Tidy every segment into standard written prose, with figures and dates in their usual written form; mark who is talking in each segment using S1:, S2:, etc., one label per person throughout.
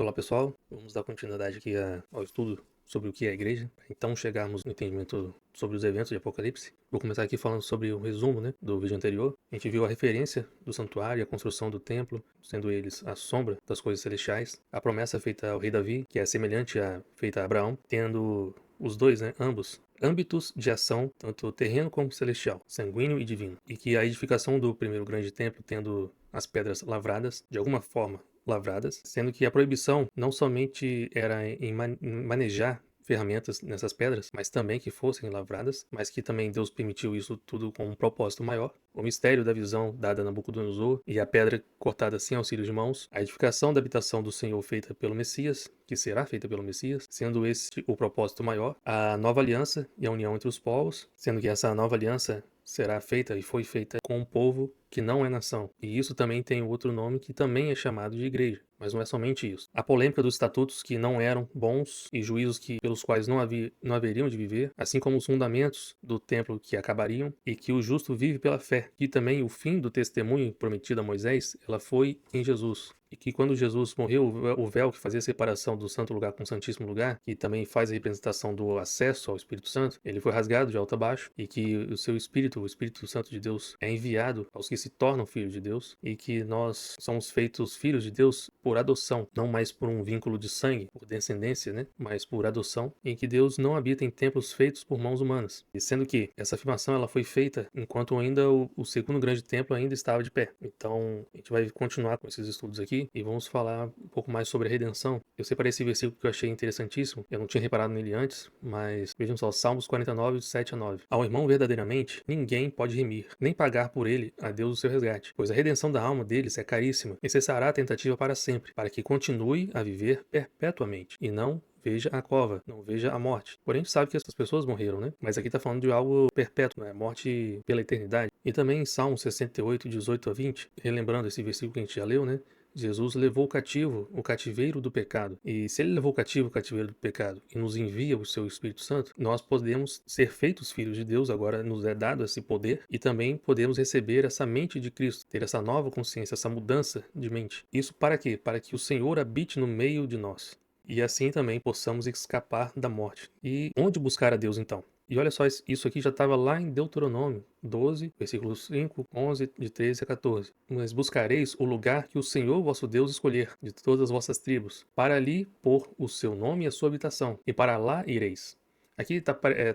S1: Olá pessoal, vamos dar continuidade aqui ao estudo sobre o que é a igreja. Então chegarmos no entendimento sobre os eventos de Apocalipse. Vou começar aqui falando sobre o resumo, do vídeo anterior. A gente viu a referência do santuário e a construção do templo, sendo eles a sombra das coisas celestiais. A promessa feita ao rei Davi, que é semelhante à feita a Abraão, tendo os dois, ambos, âmbitos de ação, tanto terreno como celestial, sanguíneo e divino. E que a edificação do primeiro grande templo, tendo as pedras lavradas, de alguma forma lavradas, sendo que a proibição não somente era em manejar ferramentas nessas pedras, mas também que fossem lavradas, mas que também Deus permitiu isso tudo com um propósito maior. O mistério da visão dada a Nabucodonosor e a pedra cortada sem auxílio de mãos, a edificação da habitação do Senhor feita pelo Messias, que será feita pelo Messias, sendo esse o propósito maior, a nova aliança e a união entre os povos, sendo que essa nova aliança será feita e foi feita com um povo que não é nação. E isso também tem outro nome que também é chamado de igreja. Mas não é somente isso. A polêmica dos estatutos que não eram bons e juízos pelos quais não haveriam de viver, assim como os fundamentos do templo que acabariam, e que o justo vive pela fé. E também o fim do testemunho prometido a Moisés, ela foi em Jesus. E que quando Jesus morreu, o véu que fazia a separação do santo lugar com o santíssimo lugar, que também faz a representação do acesso ao Espírito Santo, ele foi rasgado de alto a baixo, e que o seu Espírito, o Espírito Santo de Deus, é enviado aos que se tornam filhos de Deus, e que nós somos feitos filhos de Deus por adoção, não mais por um vínculo de sangue, por descendência, mas por adoção, em que Deus não habita em templos feitos por mãos humanas. E sendo que essa afirmação ela foi feita enquanto ainda o segundo grande templo ainda estava de pé. Então, a gente vai continuar com esses estudos aqui e vamos falar um pouco mais sobre a redenção. Eu separei esse versículo que eu achei interessantíssimo, eu não tinha reparado nele antes, mas vejam só, Salmos 49, 7 a 9. Ao irmão verdadeiramente, ninguém pode remir, nem pagar por ele a Deus o seu resgate, pois a redenção da alma deles é caríssima, e cessará a tentativa para sempre, para que continue a viver perpetuamente, e não veja a cova, não veja a morte. Porém, a gente sabe que essas pessoas morreram, Mas aqui está falando de algo perpétuo, morte pela eternidade. E também em Salmo 68, 18 a 20, relembrando esse versículo que a gente já leu, Jesus levou cativo o cativeiro do pecado. E se ele levou cativo o cativeiro do pecado e nos envia o seu Espírito Santo, nós podemos ser feitos filhos de Deus, agora nos é dado esse poder, e também podemos receber essa mente de Cristo, ter essa nova consciência, essa mudança de mente. Isso para quê? Para que o Senhor habite no meio de nós. E assim também possamos escapar da morte. E onde buscar a Deus então? E olha só, isso aqui já estava lá em Deuteronômio 12, versículos 5, 11, de 13 a 14. Mas buscareis o lugar que o Senhor vosso Deus escolher, de todas as vossas tribos, para ali pôr o seu nome e a sua habitação, e para lá ireis. Aqui está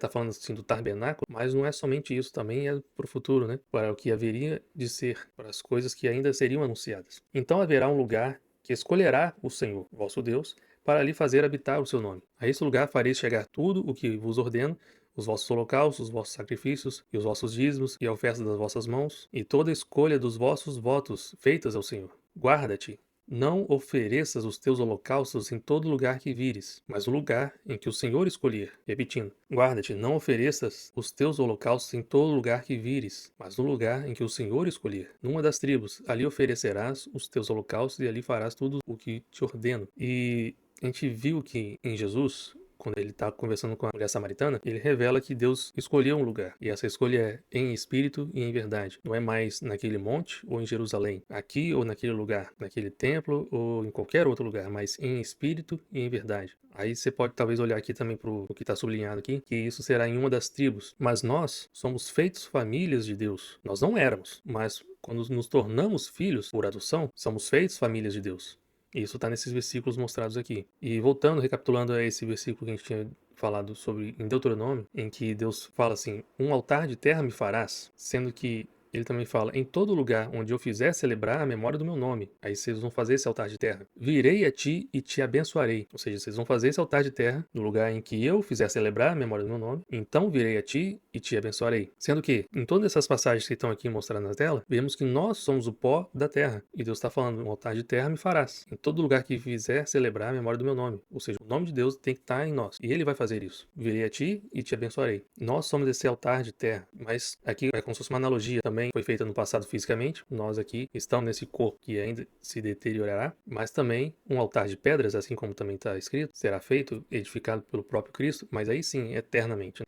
S1: falando assim do tabernáculo, mas não é somente isso, também é para o futuro, para o que haveria de ser, para as coisas que ainda seriam anunciadas. Então haverá um lugar que escolherá o Senhor, vosso Deus, para ali fazer habitar o seu nome. A esse lugar fareis chegar tudo o que vos ordeno, os vossos holocaustos, os vossos sacrifícios, e os vossos dízimos, e a oferta das vossas mãos, e toda escolha dos vossos votos feitas ao Senhor. Guarda-te, não ofereças os teus holocaustos em todo lugar que vires, mas no lugar em que o Senhor escolher. Repetindo, guarda-te, não ofereças os teus holocaustos em todo lugar que vires, mas no lugar em que o Senhor escolher. Numa das tribos, ali oferecerás os teus holocaustos e ali farás tudo o que te ordeno. E a gente viu que em Jesus, quando ele está conversando com a mulher samaritana, ele revela que Deus escolheu um lugar. E essa escolha é em espírito e em verdade. Não é mais naquele monte ou em Jerusalém, aqui ou naquele lugar, naquele templo ou em qualquer outro lugar, mas em espírito e em verdade. Aí você pode talvez olhar aqui também para o que está sublinhado aqui, que isso será em uma das tribos. Mas nós somos feitos famílias de Deus. Nós não éramos, mas quando nos tornamos filhos por adoção, somos feitos famílias de Deus. Isso está nesses versículos mostrados aqui. E voltando, recapitulando a esse versículo que a gente tinha falado sobre em Deuteronômio, em que Deus fala assim, um altar de terra me farás, sendo que ele também fala, em todo lugar onde eu fizer celebrar a memória do meu nome. Aí vocês vão fazer esse altar de terra. Virei a ti e te abençoarei. Ou seja, vocês vão fazer esse altar de terra no lugar em que eu fizer celebrar a memória do meu nome. Então virei a ti e te abençoarei. Sendo que, em todas essas passagens que estão aqui mostradas na tela, vemos que nós somos o pó da terra. E Deus está falando, um altar de terra me farás. Em todo lugar que fizer celebrar a memória do meu nome. Ou seja, o nome de Deus tem que estar em nós. E Ele vai fazer isso. Virei a ti e te abençoarei. Nós somos esse altar de terra. Mas aqui é como se fosse uma analogia também. Foi feita no passado fisicamente, nós aqui estamos nesse corpo que ainda se deteriorará, mas também um altar de pedras, assim como também está escrito, será feito, edificado pelo próprio Cristo, mas aí sim, eternamente.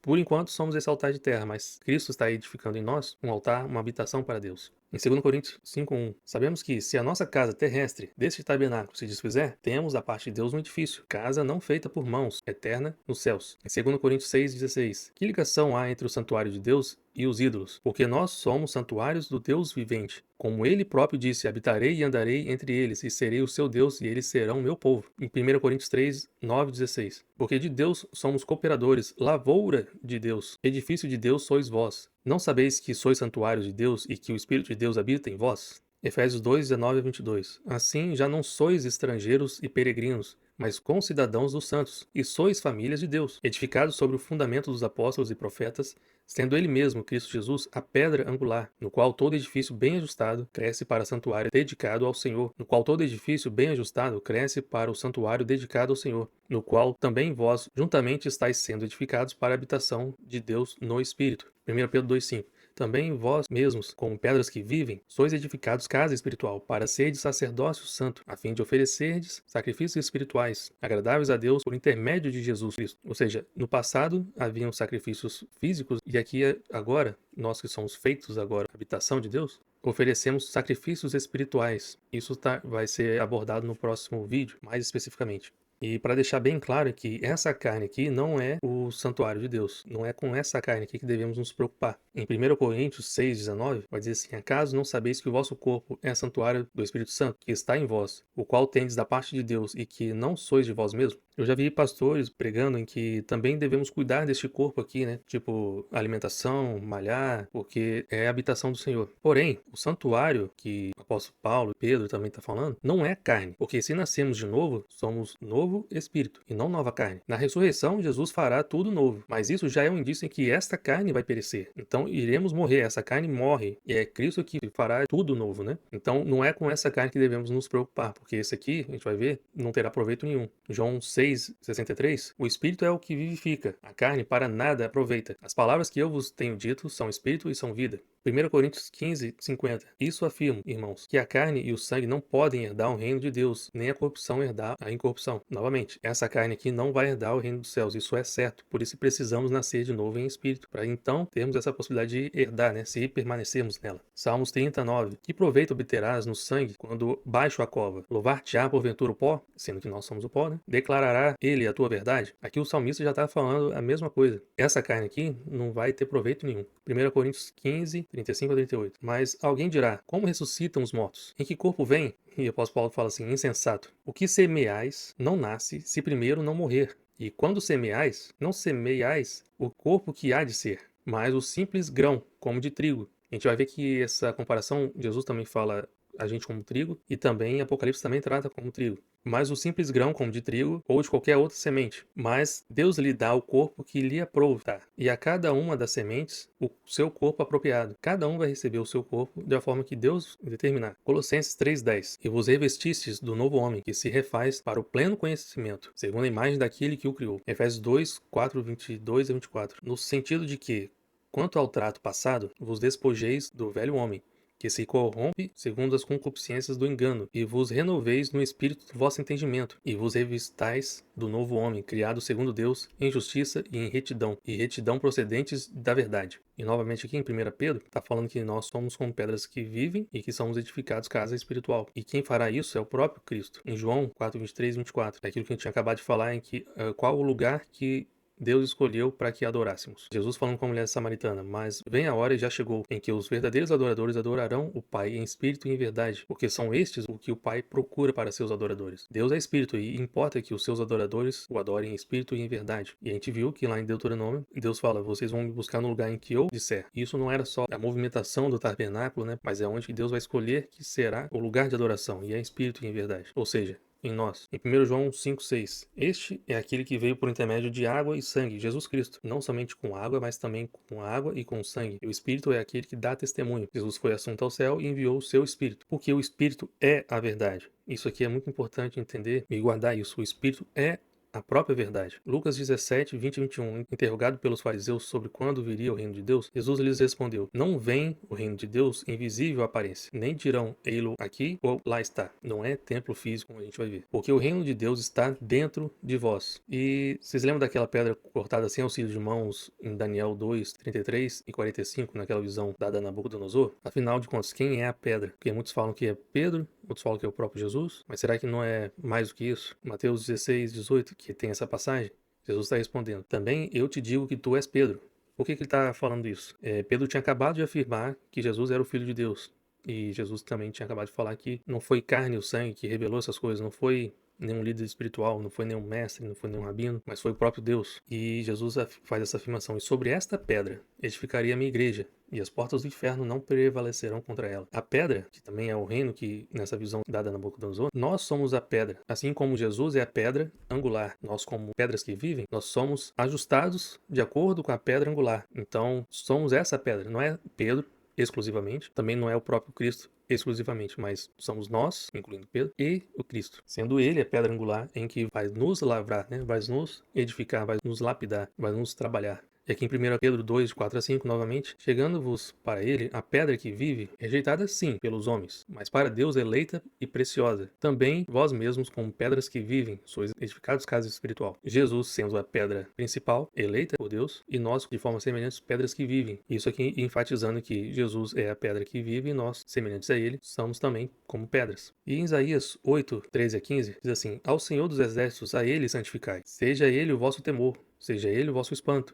S1: Por enquanto somos esse altar de terra, mas Cristo está edificando em nós um altar, uma habitação para Deus. Em 2 Coríntios 5:1, sabemos que se a nossa casa terrestre deste tabernáculo se desfizer, temos da parte de Deus um edifício, casa não feita por mãos, eterna nos céus. Em 2 Coríntios 6:16, que ligação há entre o santuário de Deus e os ídolos? Porque nós somos santuários do Deus vivente. Como ele próprio disse, habitarei e andarei entre eles, e serei o seu Deus, e eles serão meu povo. Em 1 Coríntios 3:9-16, porque de Deus somos cooperadores, lavoura de Deus, edifício de Deus sois vós. Não sabeis que sois santuários de Deus e que o Espírito de Deus habita em vós? Efésios 2:19-22. Assim já não sois estrangeiros e peregrinos, mas concidadãos dos santos, e sois famílias de Deus, edificados sobre o fundamento dos apóstolos e profetas, sendo ele mesmo, Cristo Jesus, a pedra angular, no qual todo edifício bem ajustado cresce para santuário dedicado ao Senhor, no qual todo edifício bem ajustado cresce para o santuário dedicado ao Senhor, no qual também vós juntamente estáis sendo edificados para a habitação de Deus no Espírito. 1 Pedro 2:5. Também vós mesmos, como pedras que vivem, sois edificados casa espiritual, para serdes sacerdócio santo, a fim de oferecerdes sacrifícios espirituais, agradáveis a Deus por intermédio de Jesus Cristo. Ou seja, no passado haviam sacrifícios físicos, e aqui agora, nós que somos feitos agora habitação de Deus, oferecemos sacrifícios espirituais. Isso vai ser abordado no próximo vídeo, mais especificamente. E para deixar bem claro que essa carne aqui não é o santuário de Deus. Não é com essa carne aqui que devemos nos preocupar. Em 1 Coríntios 6:19, vai dizer assim: acaso não sabeis que o vosso corpo é santuário do Espírito Santo, que está em vós, o qual tendes da parte de Deus, e que não sois de vós mesmos? Eu já vi pastores pregando em que também devemos cuidar deste corpo aqui, né? Tipo, alimentação, malhar, porque é a habitação do Senhor. Porém, o santuário que o apóstolo Paulo e Pedro também está falando, não é carne. Porque se nascemos de novo, somos novo espírito e não nova carne. Na ressurreição, Jesus fará tudo novo. Mas isso já é um indício em que esta carne vai perecer. Então, iremos morrer. Essa carne morre. E é Cristo que fará tudo novo, né? Então, não é com essa carne que devemos nos preocupar. Porque esse aqui, a gente vai ver, não terá proveito nenhum. João 6:63, o Espírito é o que vivifica, a carne para nada aproveita. As palavras que eu vos tenho dito são Espírito e são vida. 1 Coríntios 15:50. Isso afirmo, irmãos, que a carne e o sangue não podem herdar o reino de Deus, nem a corrupção herdar a incorrupção. Novamente, essa carne aqui não vai herdar o reino dos céus, isso é certo. Por isso precisamos nascer de novo em espírito, para então termos essa possibilidade de herdar, né, se permanecermos nela. Salmos 39. Que proveito obterás no sangue quando baixo a cova? Louvar-te-á porventura o pó, sendo que nós somos o pó, né? Declarará ele a tua verdade? Aqui o salmista já está falando a mesma coisa. Essa carne aqui não vai ter proveito nenhum. 1 Coríntios 15:35-38. Mas alguém dirá: como ressuscitam os mortos? Em que corpo vem? E o apóstolo Paulo fala assim: insensato. O que semeais não nasce se primeiro não morrer. E quando semeais, não semeiais o corpo que há de ser, mas o simples grão, como de trigo. A gente vai ver que essa comparação, Jesus também fala a gente como trigo, e também Apocalipse também trata como trigo. Mas o simples grão como de trigo, ou de qualquer outra semente. Mas Deus lhe dá o corpo que lhe aprouve, e a cada uma das sementes o seu corpo apropriado. Cada um vai receber o seu corpo da forma que Deus determinar. Colossenses 3:10. E vos revestistes do novo homem, que se refaz para o pleno conhecimento, segundo a imagem daquele que o criou. Efésios 2:4-22-24. No sentido de que, quanto ao trato passado, vos despojeis do velho homem, que se corrompe segundo as concupiscências do engano, e vos renoveis no espírito do vosso entendimento, e vos revistais do novo homem, criado segundo Deus, em justiça e em retidão, e retidão procedentes da verdade. E novamente aqui em 1 Pedro, está falando que nós somos como pedras que vivem e que somos edificados casa espiritual. E quem fará isso é o próprio Cristo. Em João 4:23-24, é aquilo que a gente tinha acabado de falar, em que qual o lugar que Deus escolheu para que adorássemos. Jesus falando com a mulher samaritana: mas vem a hora e já chegou, em que os verdadeiros adoradores adorarão o Pai em espírito e em verdade, porque são estes o que o Pai procura para seus adoradores. Deus é espírito e importa que os seus adoradores o adorem em espírito e em verdade. E a gente viu que lá em Deuteronômio, Deus fala: vocês vão me buscar no lugar em que eu disser. Isso não era só a movimentação do tabernáculo, né? Mas é onde Deus vai escolher que será o lugar de adoração, e é em espírito e em verdade. Ou seja, em nós. Em 1 João 5:6. Este é aquele que veio por intermédio de água e sangue, Jesus Cristo. Não somente com água, mas também com água e com sangue. E o Espírito é aquele que dá testemunho. Jesus foi assunto ao céu e enviou o seu Espírito. Porque o Espírito é a verdade. Isso aqui é muito importante entender e guardar isso. O Espírito é a própria verdade. Lucas 17, 20 e 21. Interrogado pelos fariseus sobre quando viria o reino de Deus, Jesus lhes respondeu: Não vem o reino de Deus em visível aparência, nem dirão, ei-lo aqui ou lá está. Não é templo físico, como a gente vai ver. Porque o reino de Deus está dentro de vós. E vocês lembram daquela pedra cortada sem auxílio de mãos em Daniel 2, 33 e 45, naquela visão dada a Nabucodonosor? Afinal de contas, quem é a pedra? Porque muitos falam que é Pedro, outros falam que é o próprio Jesus, mas será que não é mais do que isso? Mateus 16, 18, que tem essa passagem, Jesus está respondendo: Também eu te digo que tu és Pedro. Por que ele está falando isso? Pedro tinha acabado de afirmar que Jesus era o Filho de Deus. E Jesus também tinha acabado de falar que não foi carne ou sangue que revelou essas coisas, não foi nenhum líder espiritual, não foi nenhum mestre, não foi nenhum rabino, mas foi o próprio Deus. E Jesus faz essa afirmação: E sobre esta pedra edificaria a minha igreja, e as portas do inferno não prevalecerão contra ela. A pedra, que também é o reino que, nessa visão dada a Nabucodonosor, nós somos a pedra. Assim como Jesus é a pedra angular, nós como pedras que vivem, nós somos ajustados de acordo com a pedra angular. Então, somos essa pedra, não é Pedro exclusivamente, também não é o próprio Cristo exclusivamente, mas somos nós, incluindo Pedro, e o Cristo, sendo ele a pedra angular em que vai nos lavrar, né? Vai nos edificar, vai nos lapidar, vai nos trabalhar. E aqui em 1 Pedro 2, 4 a 5, novamente: Chegando-vos para ele a pedra que vive, rejeitada sim pelos homens, mas para Deus eleita e preciosa. Também vós mesmos, como pedras que vivem, sois edificados casa espiritual. Jesus sendo a pedra principal, eleita por Deus, e nós, de forma semelhante, pedras que vivem. Isso aqui enfatizando que Jesus é a pedra que vive e nós, semelhantes a ele, somos também como pedras. E em Isaías 8, 13 a 15, diz assim: Ao Senhor dos Exércitos, a ele santificai. Seja ele o vosso temor, seja ele o vosso espanto.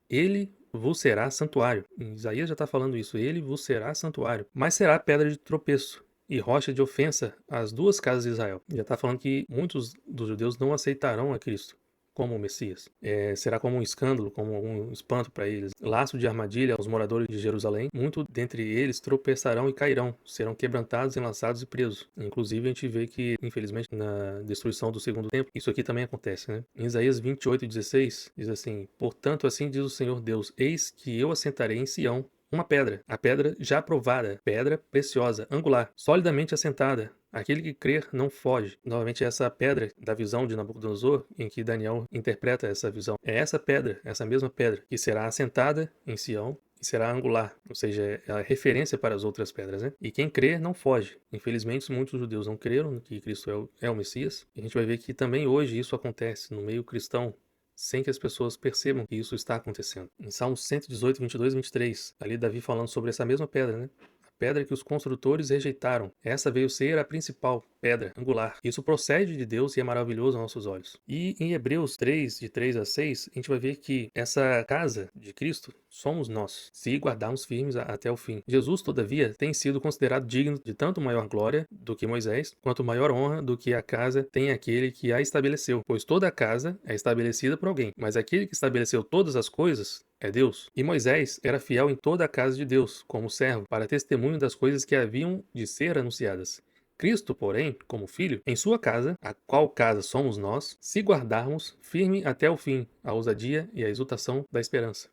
S1: Ele vos será santuário. Em Isaías já está falando isso. Ele vos será santuário. Mas será pedra de tropeço e rocha de ofensa às duas casas de Israel. Já está falando que muitos dos judeus não aceitarão a Cristo como o Messias. Será como um escândalo, como um espanto para eles. Laço de armadilha aos moradores de Jerusalém. Muito dentre eles tropeçarão e cairão. Serão quebrantados, enlaçados e presos. Inclusive a gente vê que, infelizmente, na destruição do segundo templo, isso aqui também acontece, né? Em Isaías 28, 16, diz assim: Portanto, assim diz o Senhor Deus: Eis que eu assentarei em Sião uma pedra, a pedra já provada, pedra preciosa, angular, solidamente assentada. Aquele que crer não foge. Novamente, essa pedra da visão de Nabucodonosor, em que Daniel interpreta essa visão, é essa pedra, essa mesma pedra, que será assentada em Sião e será angular, ou seja, é a referência para as outras pedras, né? E quem crer não foge. Infelizmente, muitos judeus não creram que Cristo é o Messias. E a gente vai ver que também hoje isso acontece no meio cristão, sem que as pessoas percebam que isso está acontecendo. Em Salmos 118, 22 e 23, ali Davi falando sobre essa mesma pedra, né? Pedra que os construtores rejeitaram. Essa veio ser a principal pedra angular. Isso procede de Deus e é maravilhoso aos nossos olhos. E em Hebreus 3, de 3 a 6, a gente vai ver que essa casa de Cristo somos nós, se guardarmos firmes até o fim. Jesus, todavia, tem sido considerado digno de tanto maior glória do que Moisés, quanto maior honra do que a casa tem aquele que a estabeleceu. Pois toda a casa é estabelecida por alguém, mas aquele que estabeleceu todas as coisas é Deus. E Moisés era fiel em toda a casa de Deus, como servo, para testemunho das coisas que haviam de ser anunciadas. Cristo, porém, como filho, em sua casa, a qual casa somos nós, se guardarmos firme até o fim, a ousadia e a exultação da esperança.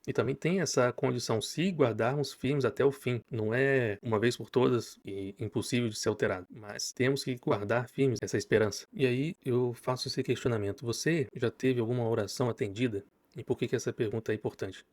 S1: E também tem essa condição, se guardarmos firmes até o fim. Não é uma vez por todas e impossível de ser alterado, mas temos que guardar firmes essa esperança. E aí eu faço esse questionamento: você já teve alguma oração atendida? E por que essa pergunta é importante?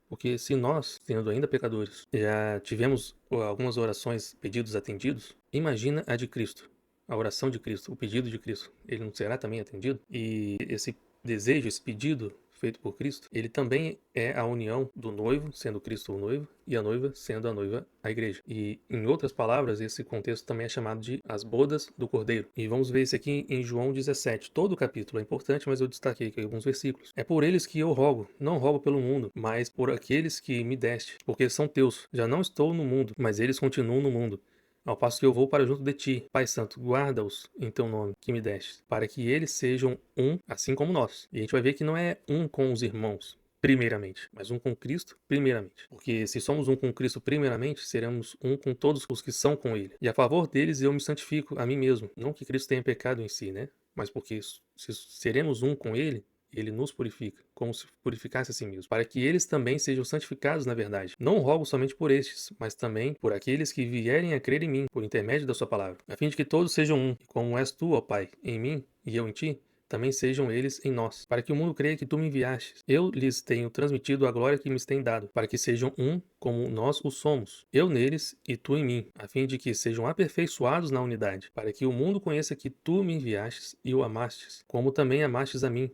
S1: Porque se nós, sendo ainda pecadores, já tivemos algumas orações, pedidos atendidos, imagina a de Cristo, a oração de Cristo, o pedido de Cristo. Ele não será também atendido? E esse desejo, esse pedido feito por Cristo, ele também é a união do noivo, sendo Cristo o noivo, e a noiva, sendo a noiva, a igreja. E, em outras palavras, esse contexto também é chamado de as bodas do Cordeiro. E vamos ver isso aqui em João 17. Todo o capítulo é importante, mas eu destaquei aqui alguns versículos. É por eles que eu rogo, não rogo pelo mundo, mas por aqueles que me deste, porque são teus. Já não estou no mundo, mas eles continuam no mundo. Ao passo que eu vou para junto de ti, Pai Santo, guarda-os em teu nome, que me deste, para que eles sejam um, assim como nós. E a gente vai ver que não é um com os irmãos, primeiramente, mas um com Cristo, primeiramente. Porque se somos um com Cristo, primeiramente, seremos um com todos os que são com Ele. E a favor deles eu me santifico a mim mesmo. Não que Cristo tenha pecado em si, né? Mas porque se seremos um com Ele, ele nos purifica, como se purificasse a si mesmo, para que eles também sejam santificados na verdade. Não rogo somente por estes, mas também por aqueles que vierem a crer em mim, por intermédio da sua palavra, a fim de que todos sejam um, e como és tu, ó Pai, em mim e eu em ti, também sejam eles em nós, para que o mundo creia que tu me enviastes. Eu lhes tenho transmitido a glória que me tens dado, para que sejam um como nós o somos, eu neles e tu em mim, a fim de que sejam aperfeiçoados na unidade, para que o mundo conheça que tu me enviastes e o amastes, como também amastes a mim.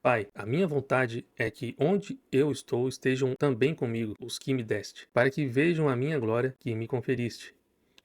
S1: Pai, a minha vontade é que onde eu estou estejam também comigo os que me deste, para que vejam a minha glória que me conferiste.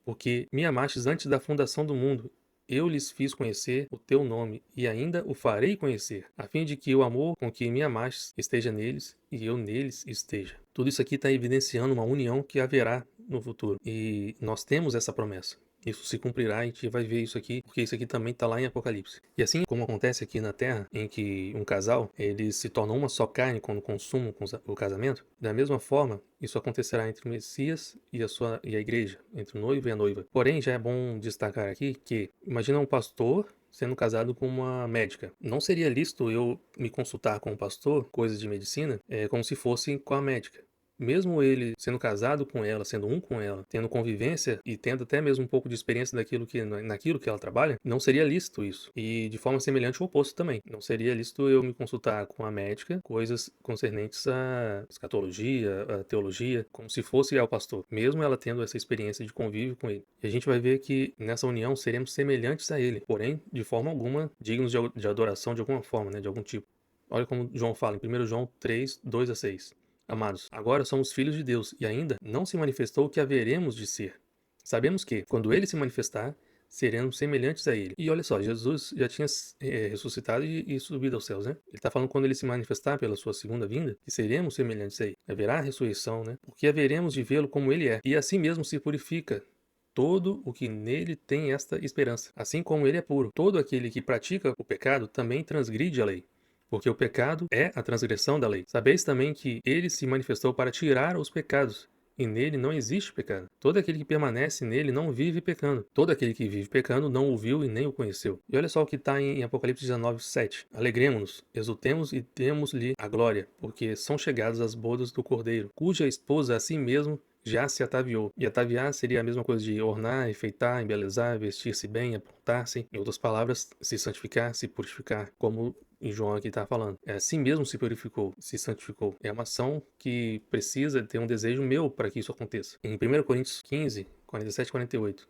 S1: Porque me amastes antes da fundação do mundo, eu lhes fiz conhecer o teu nome e ainda o farei conhecer, a fim de que o amor com que me amastes esteja neles e eu neles esteja. Tudo isso aqui está evidenciando uma união que haverá no futuro. E nós temos essa promessa. Isso se cumprirá e a gente vai ver isso aqui, porque isso aqui também está lá em Apocalipse. E assim como acontece aqui na Terra, em que um casal, eles se tornam uma só carne quando consumam o casamento, da mesma forma, isso acontecerá entre o Messias e a igreja, entre o noivo e a noiva. Porém, já é bom destacar aqui que, imagina um pastor sendo casado com uma médica. Não seria lícito eu me consultar com o pastor, coisas de medicina, como se fosse com a médica. Mesmo ele sendo casado com ela, sendo um com ela, tendo convivência e tendo até mesmo um pouco de experiência naquilo que ela trabalha, não seria lícito isso. E de forma semelhante o oposto também. Não seria lícito eu me consultar com a médica coisas concernentes à escatologia, à teologia, como se fosse ao pastor, mesmo ela tendo essa experiência de convívio com ele. E a gente vai ver que nessa união seremos semelhantes a ele, porém, de forma alguma, dignos de adoração de alguma forma, né, de algum tipo. Olha como João fala em 1 João 3, 2-6. Amados, agora somos filhos de Deus e ainda não se manifestou o que haveremos de ser. Sabemos que, quando ele se manifestar, seremos semelhantes a ele. E olha só, Jesus já tinha ressuscitado e subido aos céus, né? Ele está falando quando ele se manifestar pela sua segunda vinda, que seremos semelhantes a ele. Haverá ressurreição, né? Porque haveremos de vê-lo como ele é. E assim mesmo se purifica todo o que nele tem esta esperança. Assim como ele é puro, todo aquele que pratica o pecado também transgride a lei. Porque o pecado é a transgressão da lei. Sabeis também que ele se manifestou para tirar os pecados, e nele não existe pecado. Todo aquele que permanece nele não vive pecando. Todo aquele que vive pecando não o viu e nem o conheceu. E olha só o que está em Apocalipse 19, 7. Alegremos-nos, exultemos e demos-lhe a glória, porque são chegadas as bodas do Cordeiro, cuja esposa a si mesmo já se ataviou. E ataviar seria a mesma coisa de ornar, enfeitar, embelezar, vestir-se bem, apontar-se. Em outras palavras, se santificar, se purificar, como em João aqui está falando. Assim mesmo se purificou, se santificou. É uma ação que precisa ter um desejo meu para que isso aconteça. Em 1 Coríntios 15, 47 e 48,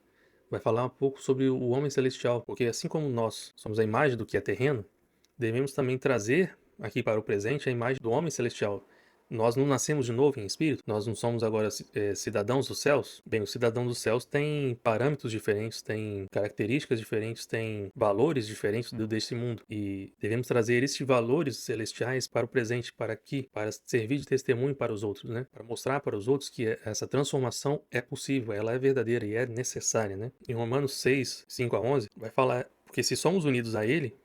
S1: vai falar um pouco sobre o homem celestial, porque assim como nós somos a imagem do que é terreno, devemos também trazer aqui para o presente a imagem do homem celestial. Nós não nascemos de novo em espírito, nós não somos agora cidadãos dos céus. Bem, o cidadão dos céus tem parâmetros diferentes, tem características diferentes, tem valores diferentes desse mundo. E devemos trazer esses valores celestiais para o presente, para aqui, para servir de testemunho para os outros, né? Para mostrar para os outros que essa transformação é possível, ela é verdadeira e é necessária, né? Em Romanos 6, 5-11, vai falar, porque se somos unidos a Ele,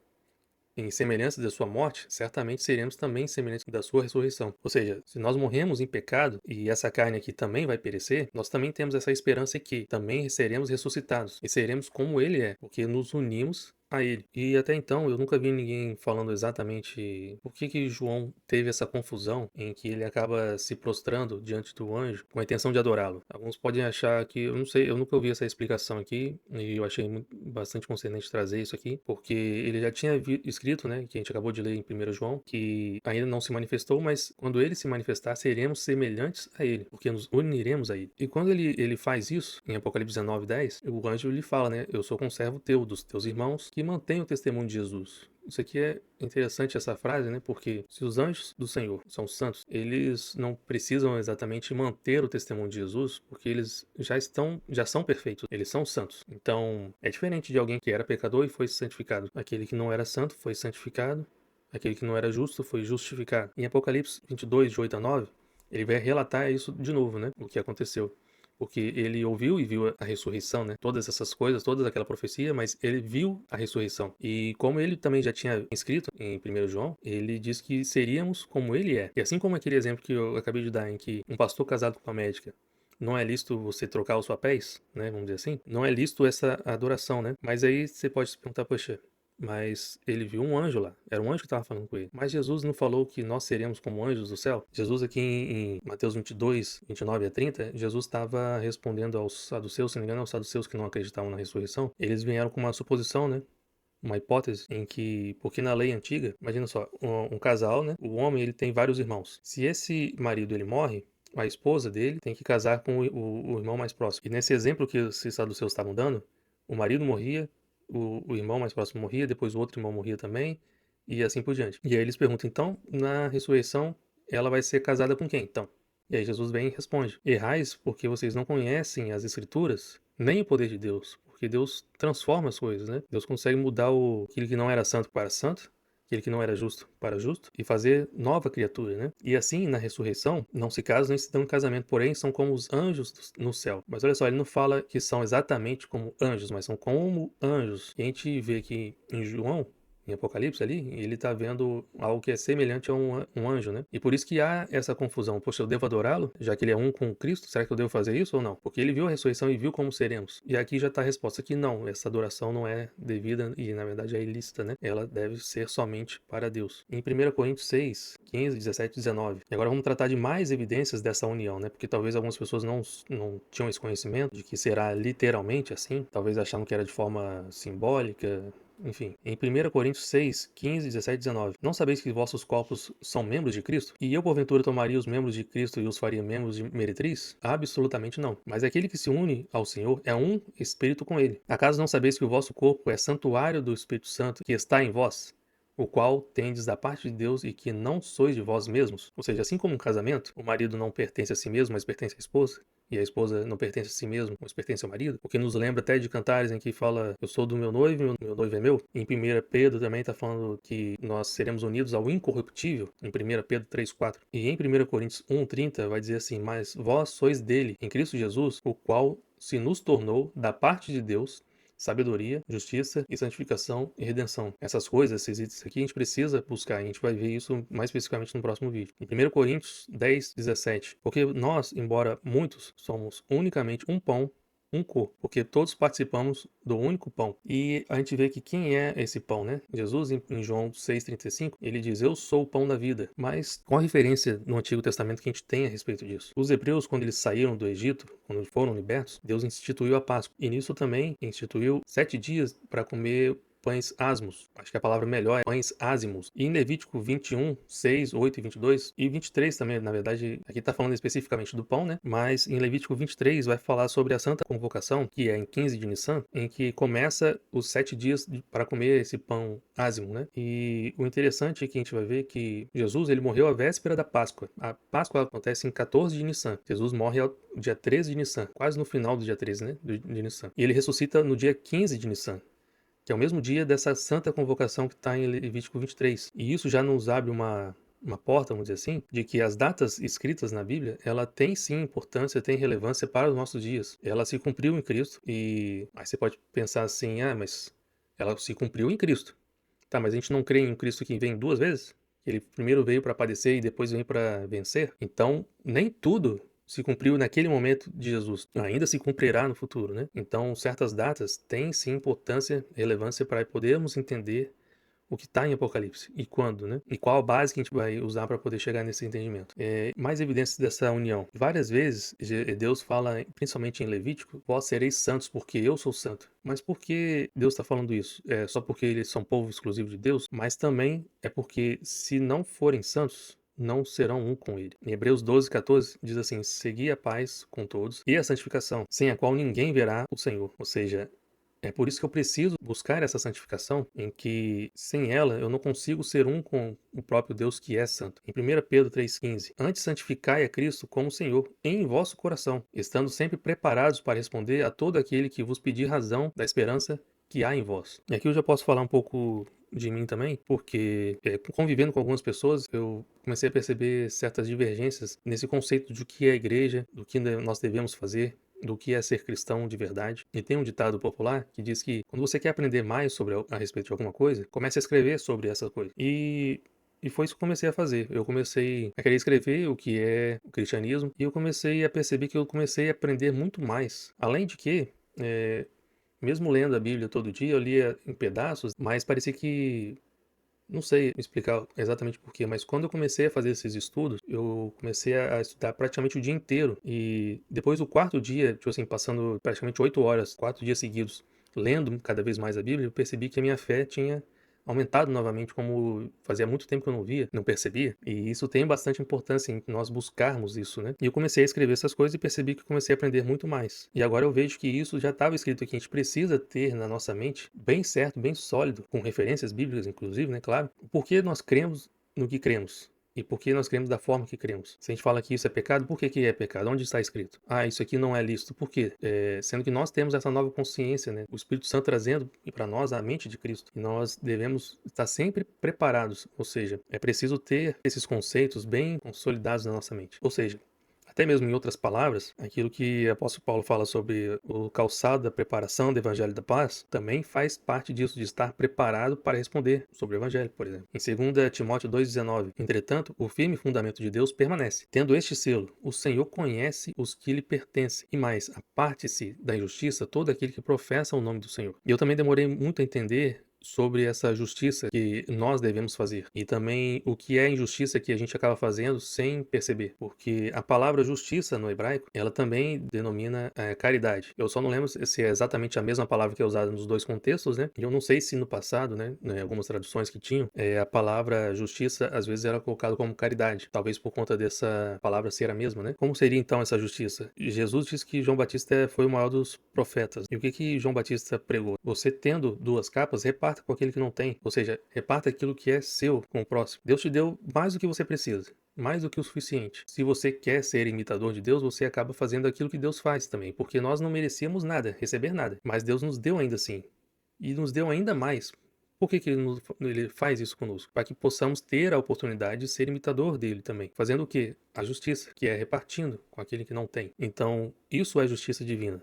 S1: em semelhança da sua morte, certamente seremos também semelhantes da sua ressurreição. Ou seja, se nós morremos em pecado e essa carne aqui também vai perecer, nós também temos essa esperança que também seremos ressuscitados e seremos como ele é, porque nos unimos a ele. E até então eu nunca vi ninguém falando exatamente por que João teve essa confusão em que ele acaba se prostrando diante do anjo com a intenção de adorá-lo. Alguns podem achar que, eu não sei, eu nunca ouvi essa explicação aqui e eu achei bastante concernente trazer isso aqui, porque ele já tinha escrito, né, que a gente acabou de ler em 1 João, que ainda não se manifestou, mas quando ele se manifestar, seremos semelhantes a ele, porque nos uniremos a ele. E quando ele faz isso, em Apocalipse 19, 10, o anjo lhe fala, né, eu sou conservo teu, dos teus irmãos, que mantém o testemunho de Jesus. Isso aqui é interessante, essa frase, né? Porque se os anjos do Senhor são santos, eles não precisam exatamente manter o testemunho de Jesus, porque eles já são perfeitos, eles são santos. Então, é diferente de alguém que era pecador e foi santificado. Aquele que não era santo foi santificado, aquele que não era justo foi justificado. Em Apocalipse 22, de 8-9, ele vai relatar isso de novo, né? O que aconteceu. Porque ele ouviu e viu a ressurreição, né? Todas essas coisas, toda aquela profecia, mas ele viu a ressurreição. E como ele também já tinha escrito em 1 João, ele diz que seríamos como ele é. E assim como aquele exemplo que eu acabei de dar, em que um pastor casado com uma médica, não é lícito você trocar os papéis, né? Vamos dizer assim. Não é lícito essa adoração, né? Mas aí você pode se perguntar, poxa, mas ele viu um anjo lá, era um anjo que estava falando com ele. Mas Jesus não falou que nós seremos como anjos do céu? Jesus aqui em Mateus 22, 29-30, Jesus estava respondendo aos saduceus, se não me engano, aos saduceus que não acreditavam na ressurreição. Eles vieram com uma suposição, né? uma hipótese em que, porque na lei antiga, imagina só, um casal, né? O homem, ele tem vários irmãos. Se esse marido, ele morre, a esposa dele tem que casar com o irmão mais próximo. E nesse exemplo que os saduceus estavam dando, o marido morria, o irmão mais próximo morria, depois o outro irmão morria também, e assim por diante. E aí eles perguntam, então, na ressurreição, ela vai ser casada com quem, então? E aí Jesus vem e responde: errais porque vocês não conhecem as Escrituras, nem o poder de Deus. Porque Deus transforma as coisas, né? Deus consegue mudar aquilo que não era santo para santo, aquele que não era justo para justo, e fazer nova criatura, né? E assim, na ressurreição, não se casam nem se dão em casamento, porém são como os anjos no céu. Mas olha só, ele não fala que são exatamente como anjos, mas são como anjos. E a gente vê que em João, em Apocalipse ali, ele está vendo algo que é semelhante a um anjo, né? E por isso que há essa confusão. Poxa, eu devo adorá-lo, já que ele é um com Cristo? Será que eu devo fazer isso ou não? Porque ele viu a ressurreição e viu como seremos. E aqui já está a resposta que não, essa adoração não é devida e, na verdade, é ilícita, né? Ela deve ser somente para Deus. Em 1 Coríntios 6, 15, 17 e 19. E agora vamos tratar de mais evidências dessa união, né? Porque talvez algumas pessoas não tinham esse conhecimento de que será literalmente assim. Talvez achavam que era de forma simbólica, enfim, em 1 Coríntios 6, 15, 17 e 19. Não sabeis que vossos corpos são membros de Cristo? E eu, porventura, tomaria os membros de Cristo e os faria membros de meretriz? Absolutamente não. Mas aquele que se une ao Senhor é um espírito com ele. Acaso não sabeis que o vosso corpo é santuário do Espírito Santo que está em vós, o qual tendes da parte de Deus e que não sois de vós mesmos? Ou seja, assim como um casamento, o marido não pertence a si mesmo, mas pertence à esposa, e a esposa não pertence a si mesma, mas pertence ao marido, o que nos lembra até de cantares em que fala, eu sou do meu noivo, meu noivo é meu. Em 1 Pedro também está falando que nós seremos unidos ao incorruptível, em 1 Pedro 3,4. E em 1 Coríntios 1,30 vai dizer assim, mas vós sois dele, em Cristo Jesus, o qual se nos tornou, da parte de Deus, sabedoria, justiça e santificação e redenção. Essas coisas, esses itens aqui, a gente precisa buscar. E a gente vai ver isso mais especificamente no próximo vídeo. Em 1 Coríntios 10, 17. Porque nós, embora muitos, somos unicamente um pão, um corpo, porque todos participamos do único pão. E a gente vê que quem é esse pão, né? Jesus, em João 6,35, ele diz, eu sou o pão da vida. Mas qual a referência no Antigo Testamento que a gente tem a respeito disso? Os hebreus, quando eles saíram do Egito, quando foram libertos, Deus instituiu a Páscoa. E nisso também instituiu 7 dias para comer pães asmos. Acho que a palavra melhor é pães ázimos. E em Levítico 21, 6, 8 e 22, e 23 também, na verdade, aqui está falando especificamente do pão, né? Mas em Levítico 23 vai falar sobre a Santa Convocação, que é em 15 de Nissan, em que começa os 7 dias para comer esse pão ázimo, né? E o interessante é que a gente vai ver que Jesus, ele morreu à véspera da Páscoa. A Páscoa acontece em 14 de Nissan. Jesus morre ao dia 13 de Nissan, quase no final do dia 13, né? De Nissan. E ele ressuscita no dia 15 de Nissan, que é o mesmo dia dessa santa convocação que está em Levítico 23. E isso já nos abre uma porta, vamos dizer assim, de que as datas escritas na Bíblia, ela tem sim importância, tem relevância para os nossos dias. Ela se cumpriu em Cristo e aí você pode pensar assim, mas ela se cumpriu em Cristo. Tá, mas a gente não crê em um Cristo que vem 2 vezes? Ele primeiro veio para padecer e depois veio para vencer? Então, nem tudo se cumpriu naquele momento de Jesus, ainda se cumprirá no futuro, né? Então, certas datas têm sim importância, relevância para podermos entender o que está em Apocalipse e quando, né? E qual a base que a gente vai usar para poder chegar nesse entendimento. Mais evidências dessa união. Várias vezes Deus fala, principalmente em Levítico, vós sereis santos porque eu sou santo. Mas por que Deus está falando isso? É só porque eles são povo exclusivo de Deus? Mas também é porque se não forem santos, não serão um com ele. Em Hebreus 12, 14, diz assim, segui a paz com todos e a santificação, sem a qual ninguém verá o Senhor. Ou seja, é por isso que eu preciso buscar essa santificação, em que sem ela eu não consigo ser um com o próprio Deus que é santo. Em 1 Pedro 3,15, antes santificai a Cristo como Senhor em vosso coração, estando sempre preparados para responder a todo aquele que vos pedir razão da esperança que há em vós. E aqui eu já posso falar um pouco de mim também, porque convivendo com algumas pessoas, eu comecei a perceber certas divergências nesse conceito de o que é a igreja, do que nós devemos fazer, do que é ser cristão de verdade. E tem um ditado popular que diz que quando você quer aprender mais sobre a respeito de alguma coisa, comece a escrever sobre essa coisa. E foi isso que eu comecei a fazer. Eu comecei a querer escrever o que é o cristianismo e eu comecei a perceber que eu comecei a aprender muito mais. Além de que, mesmo lendo a Bíblia todo dia, eu lia em pedaços, mas parecia que não sei explicar exatamente porquê, mas quando eu comecei a fazer esses estudos, eu comecei a estudar praticamente o dia inteiro. E depois do quarto dia, tipo assim, passando praticamente 8 horas, 4 dias seguidos, lendo cada vez mais a Bíblia, eu percebi que a minha fé tinha aumentado novamente, como fazia muito tempo que eu não via, não percebia, e isso tem bastante importância em nós buscarmos isso, né? E eu comecei a escrever essas coisas e percebi que comecei a aprender muito mais. E agora eu vejo que isso já estava escrito aqui, a gente precisa ter na nossa mente bem certo, bem sólido, com referências bíblicas inclusive, né, claro, porque nós cremos no que cremos. E por que nós cremos da forma que cremos? Se a gente fala que isso é pecado, por que que é pecado? Onde está escrito? Ah, isso aqui não é lícito. Por quê? Sendo que nós temos essa nova consciência, né? O Espírito Santo trazendo para nós a mente de Cristo. E nós devemos estar sempre preparados. Ou seja, é preciso ter esses conceitos bem consolidados na nossa mente. Ou seja, até mesmo em outras palavras, aquilo que o apóstolo Paulo fala sobre o calçado da preparação do evangelho da paz, também faz parte disso, de estar preparado para responder sobre o evangelho, por exemplo. Em 2 Timóteo 2,19, entretanto, o firme fundamento de Deus permanece. Tendo este selo, o Senhor conhece os que lhe pertencem, e mais, aparte-se da injustiça todo aquele que professa o nome do Senhor. E eu também demorei muito a entender sobre essa justiça que nós devemos fazer e também o que é a injustiça que a gente acaba fazendo sem perceber, porque a palavra justiça no hebraico, ela também denomina caridade. Eu só não lembro se é exatamente a mesma palavra que é usada nos dois contextos, né? E eu não sei se no passado, né, algumas traduções que tinham, a palavra justiça às vezes era colocada como caridade, talvez por conta dessa palavra ser a mesma, né? Como seria então essa justiça? Jesus diz que João Batista foi o maior dos profetas. E o que que João Batista pregou? Você tendo duas capas, reparta com aquele que não tem. Ou seja, reparta aquilo que é seu com o próximo. Deus te deu mais do que você precisa. Mais do que o suficiente. Se você quer ser imitador de Deus, você acaba fazendo aquilo que Deus faz também. Porque nós não merecíamos nada, receber nada. Mas Deus nos deu ainda assim. E nos deu ainda mais. Por que que ele faz isso conosco? Para que possamos ter a oportunidade de ser imitador dele também. Fazendo o quê? A justiça, que é repartindo com aquele que não tem. Então, isso é justiça divina.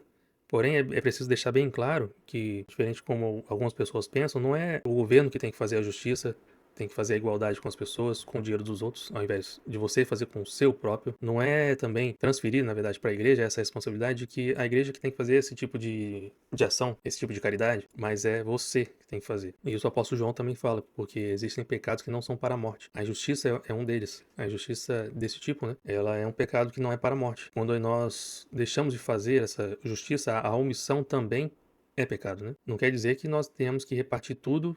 S1: Porém, é preciso deixar bem claro que, diferente como algumas pessoas pensam, não é o governo que tem que fazer a justiça, tem que fazer a igualdade com as pessoas, com o dinheiro dos outros, ao invés de você fazer com o seu próprio. Não é também transferir, na verdade, para a igreja essa responsabilidade de que a igreja que tem que fazer esse tipo de ação, esse tipo de caridade, mas é você que tem que fazer. E isso o apóstolo João também fala, porque existem pecados que não são para a morte. A injustiça é um deles. A injustiça desse tipo, né? Ela é um pecado que não é para a morte. Quando nós deixamos de fazer essa justiça, a omissão também é pecado, né? Não quer dizer que nós tenhamos que repartir tudo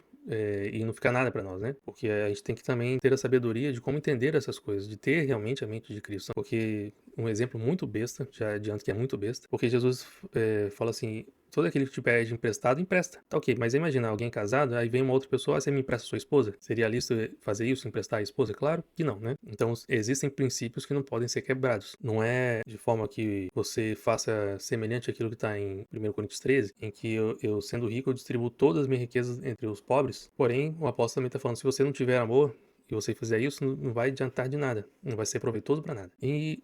S1: e não ficar nada para nós, né? Porque a gente tem que também ter a sabedoria de como entender essas coisas, de ter realmente a mente de Cristo. Porque um exemplo muito besta, já adianto que é muito besta, porque Jesus fala assim: todo aquele que te pede emprestado, empresta. Tá ok, mas imagina alguém casado, aí vem uma outra pessoa, você me empresta sua esposa? Seria lícito fazer isso, emprestar a esposa? Claro que não, né? Então existem princípios que não podem ser quebrados. Não é de forma que você faça semelhante àquilo que está em 1 Coríntios 13, em que eu sendo rico, eu distribuo todas as minhas riquezas entre os pobres. Porém, o apóstolo também está falando, se você não tiver amor, e você fizer isso, não vai adiantar de nada. Não vai ser proveitoso para nada. E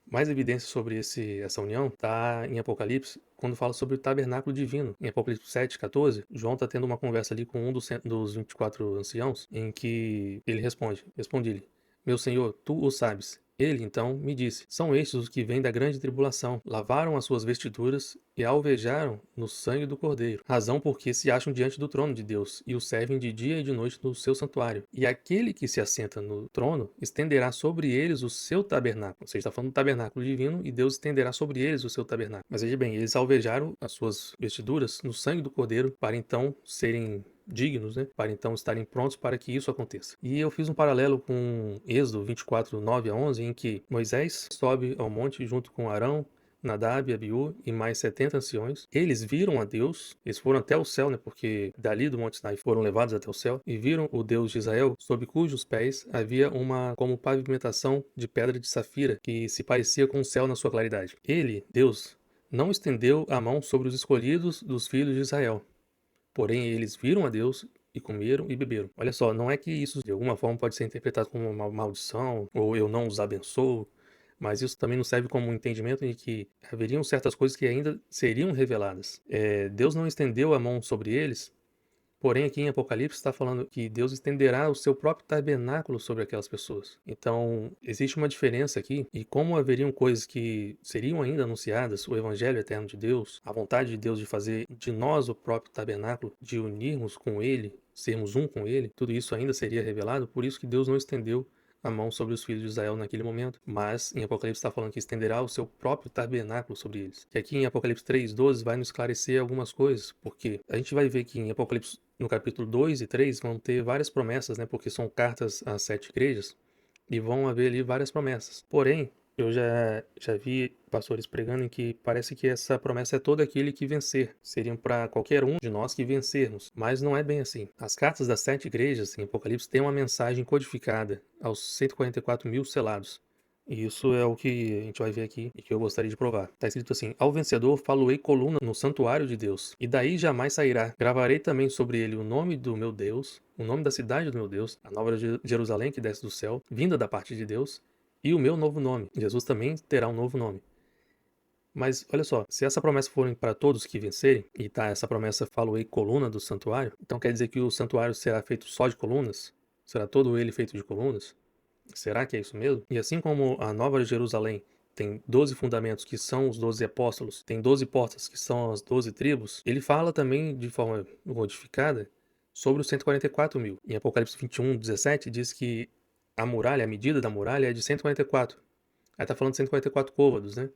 S1: mais evidência sobre essa união está em Apocalipse, quando fala sobre o tabernáculo divino. Em Apocalipse 7,14, João está tendo uma conversa ali com um dos 24 anciãos, em que ele responde-lhe: meu senhor, tu o sabes. Ele, então, me disse: são estes os que vêm da grande tribulação, lavaram as suas vestiduras e alvejaram no sangue do Cordeiro, razão porque se acham diante do trono de Deus e o servem de dia e de noite no seu santuário. E aquele que se assenta no trono estenderá sobre eles o seu tabernáculo. Você está falando do tabernáculo divino e Deus estenderá sobre eles o seu tabernáculo. Mas veja bem, eles alvejaram as suas vestiduras no sangue do Cordeiro para então serem dignos, né, para então estarem prontos para que isso aconteça. E eu fiz um paralelo com Êxodo 24, 9 a 11, em que Moisés sobe ao monte junto com Arão, Nadab, Abiú e mais 70 anciões. Eles viram a Deus, eles foram até o céu, né, porque dali do Monte Sinai foram levados até o céu, e viram o Deus de Israel, sob cujos pés havia uma como pavimentação de pedra de safira, que se parecia com o céu na sua claridade. Ele, Deus, não estendeu a mão sobre os escolhidos dos filhos de Israel. Porém, eles viram a Deus e comeram e beberam. Olha só, não é que isso de alguma forma pode ser interpretado como uma maldição, ou eu não os abençoo, mas isso também nos serve como um entendimento de que haveriam certas coisas que ainda seriam reveladas. Deus não estendeu a mão sobre eles. Porém, aqui em Apocalipse está falando que Deus estenderá o seu próprio tabernáculo sobre aquelas pessoas. Então, existe uma diferença aqui, e como haveriam coisas que seriam ainda anunciadas, o Evangelho eterno de Deus, a vontade de Deus de fazer de nós o próprio tabernáculo, de unirmos com Ele, sermos um com Ele, tudo isso ainda seria revelado, por isso que Deus não estendeu a mão sobre os filhos de Israel naquele momento, mas em Apocalipse está falando que estenderá o seu próprio tabernáculo sobre eles. E aqui em Apocalipse 3:12 vai nos esclarecer algumas coisas, porque a gente vai ver que em Apocalipse, no capítulo 2 e 3, vão ter várias promessas, né? Porque são cartas às 7 igrejas, e vão haver ali várias promessas. Porém, eu já vi pastores pregando em que parece que essa promessa é todo aquele que vencer. Seriam para qualquer um de nós que vencermos. Mas não é bem assim. As cartas das 7 igrejas em Apocalipse têm uma mensagem codificada aos 144 mil selados. E isso é o que a gente vai ver aqui e que eu gostaria de provar. Está escrito assim: ao vencedor faloei coluna no santuário de Deus, e daí jamais sairá. Gravarei também sobre ele o nome do meu Deus, o nome da cidade do meu Deus, a nova Jerusalém que desce do céu, vinda da parte de Deus, e o meu novo nome. Jesus também terá um novo nome. Mas olha só, se essa promessa for para todos que vencerem, e tá, essa promessa faloei coluna do santuário, então quer dizer que o santuário será feito só de colunas? Será todo ele feito de colunas? Será que é isso mesmo? E assim como a Nova Jerusalém tem 12 fundamentos, que são os 12 apóstolos, tem 12 portas, que são as 12 tribos, ele fala também de forma modificada sobre os 144 mil. Em Apocalipse 21:17 diz que a muralha, a medida da muralha é de 144. Aí tá falando de 144 côvados, né?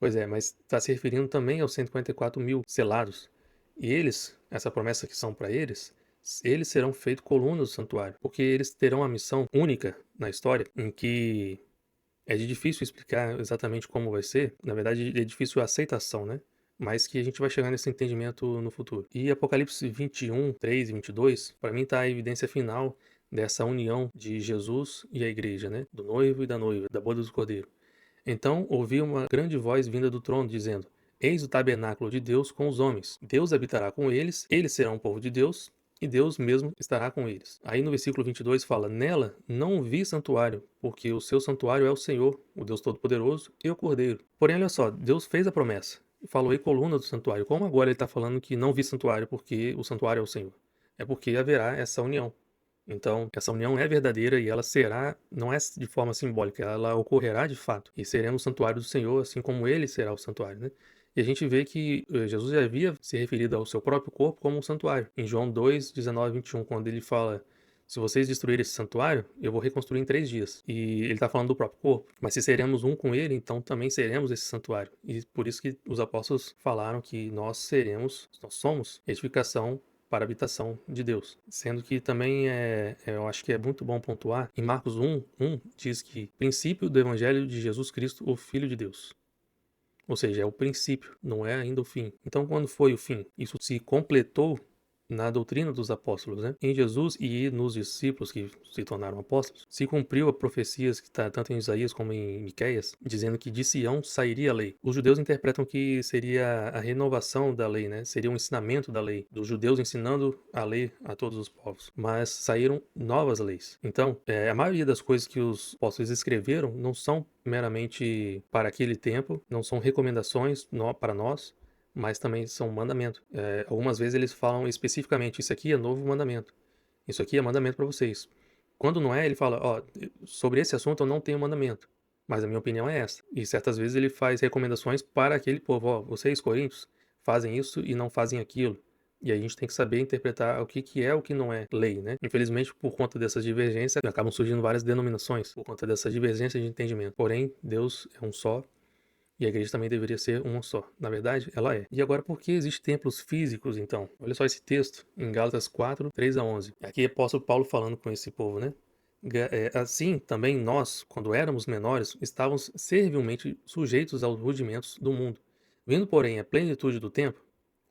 S1: Pois é, mas está se referindo também aos 144 mil selados. E eles, essa promessa que são para eles serão feitos colunas do santuário, porque eles terão a missão única na história, em que é de difícil explicar exatamente como vai ser. Na verdade, é difícil a aceitação, né? Mas que a gente vai chegar nesse entendimento no futuro. E Apocalipse 21:3 e 22, para mim está a evidência final dessa união de Jesus e a igreja, né? Do noivo e da noiva, da boda do cordeiro. Então ouvi uma grande voz vinda do trono, dizendo: Eis o tabernáculo de Deus com os homens. Deus habitará com eles serão um povo de Deus, e Deus mesmo estará com eles. Aí no versículo 22 fala: Nela não vi santuário, porque o seu santuário é o Senhor, o Deus Todo-Poderoso, e o Cordeiro. Porém, olha só, Deus fez a promessa, e falou: E coluna do santuário. Como agora ele está falando que não vi santuário, porque o santuário é o Senhor? É porque haverá essa união. Então, essa união é verdadeira e ela será, não é de forma simbólica, ela ocorrerá de fato. E seremos o santuário do Senhor, assim como ele será o santuário, né? E a gente vê que Jesus já havia se referido ao seu próprio corpo como um santuário. Em João 2:19-21, quando ele fala: se vocês destruírem esse santuário, eu vou reconstruir em 3 dias. E ele está falando do próprio corpo. Mas se seremos um com ele, então também seremos esse santuário. E por isso que os apóstolos falaram que nós somos edificação para a habitação de Deus. Sendo que também eu acho que é muito bom pontuar, em Marcos 1:1 diz que princípio do evangelho de Jesus Cristo, o Filho de Deus. Ou seja, é o princípio, não é ainda o fim. Então, quando foi o fim? Isso se completou na doutrina dos apóstolos, né? Em Jesus e nos discípulos que se tornaram apóstolos, se cumpriu a profecia que está tanto em Isaías como em Miqueias, dizendo que de Sião sairia a lei. Os judeus interpretam que seria a renovação da lei, né? Seria um ensinamento da lei, dos judeus ensinando a lei a todos os povos. Mas saíram novas leis. Então, a maioria das coisas que os apóstolos escreveram não são meramente para aquele tempo, não são recomendações para nós, mas também são mandamento. Algumas vezes eles falam especificamente: isso aqui é novo mandamento, isso aqui é mandamento para vocês. Quando não é, ele fala: ó, sobre esse assunto eu não tenho mandamento, mas a minha opinião é essa. E certas vezes ele faz recomendações para aquele povo: ó, vocês coríntios fazem isso e não fazem aquilo. E a gente tem que saber interpretar o que é o que não é lei, né? Infelizmente, por conta dessas divergências, acabam surgindo várias denominações, por conta dessas divergências de entendimento. Porém, Deus é um só, e a igreja também deveria ser uma só. Na verdade, ela é. E agora, por que existem templos físicos, então? Olha só esse texto, em Gálatas 4:3-11. Aqui é o apóstolo Paulo falando com esse povo, né? Assim, também nós, quando éramos menores, estávamos servilmente sujeitos aos rudimentos do mundo. Vindo, porém, a plenitude do tempo,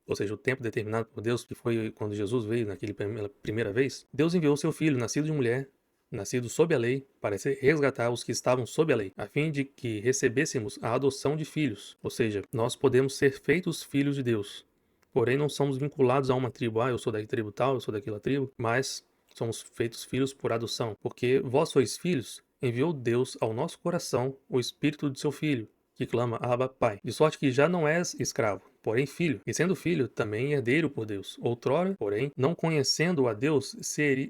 S1: ou seja, o tempo determinado por Deus, que foi quando Jesus veio naquela primeira vez, Deus enviou seu filho, nascido de mulher, nascido sob a lei, para resgatar os que estavam sob a lei, a fim de que recebêssemos a adoção de filhos. Ou seja, nós podemos ser feitos filhos de Deus. Porém, não somos vinculados a uma tribo. Eu sou da tribo tal, eu sou daquela tribo, mas somos feitos filhos por adoção. Porque vós sois filhos, enviou Deus ao nosso coração o Espírito de seu Filho, que clama: Abba, Pai. De sorte que já não és escravo, porém filho. E sendo filho, também herdeiro por Deus. Outrora, porém, não conhecendo a Deus,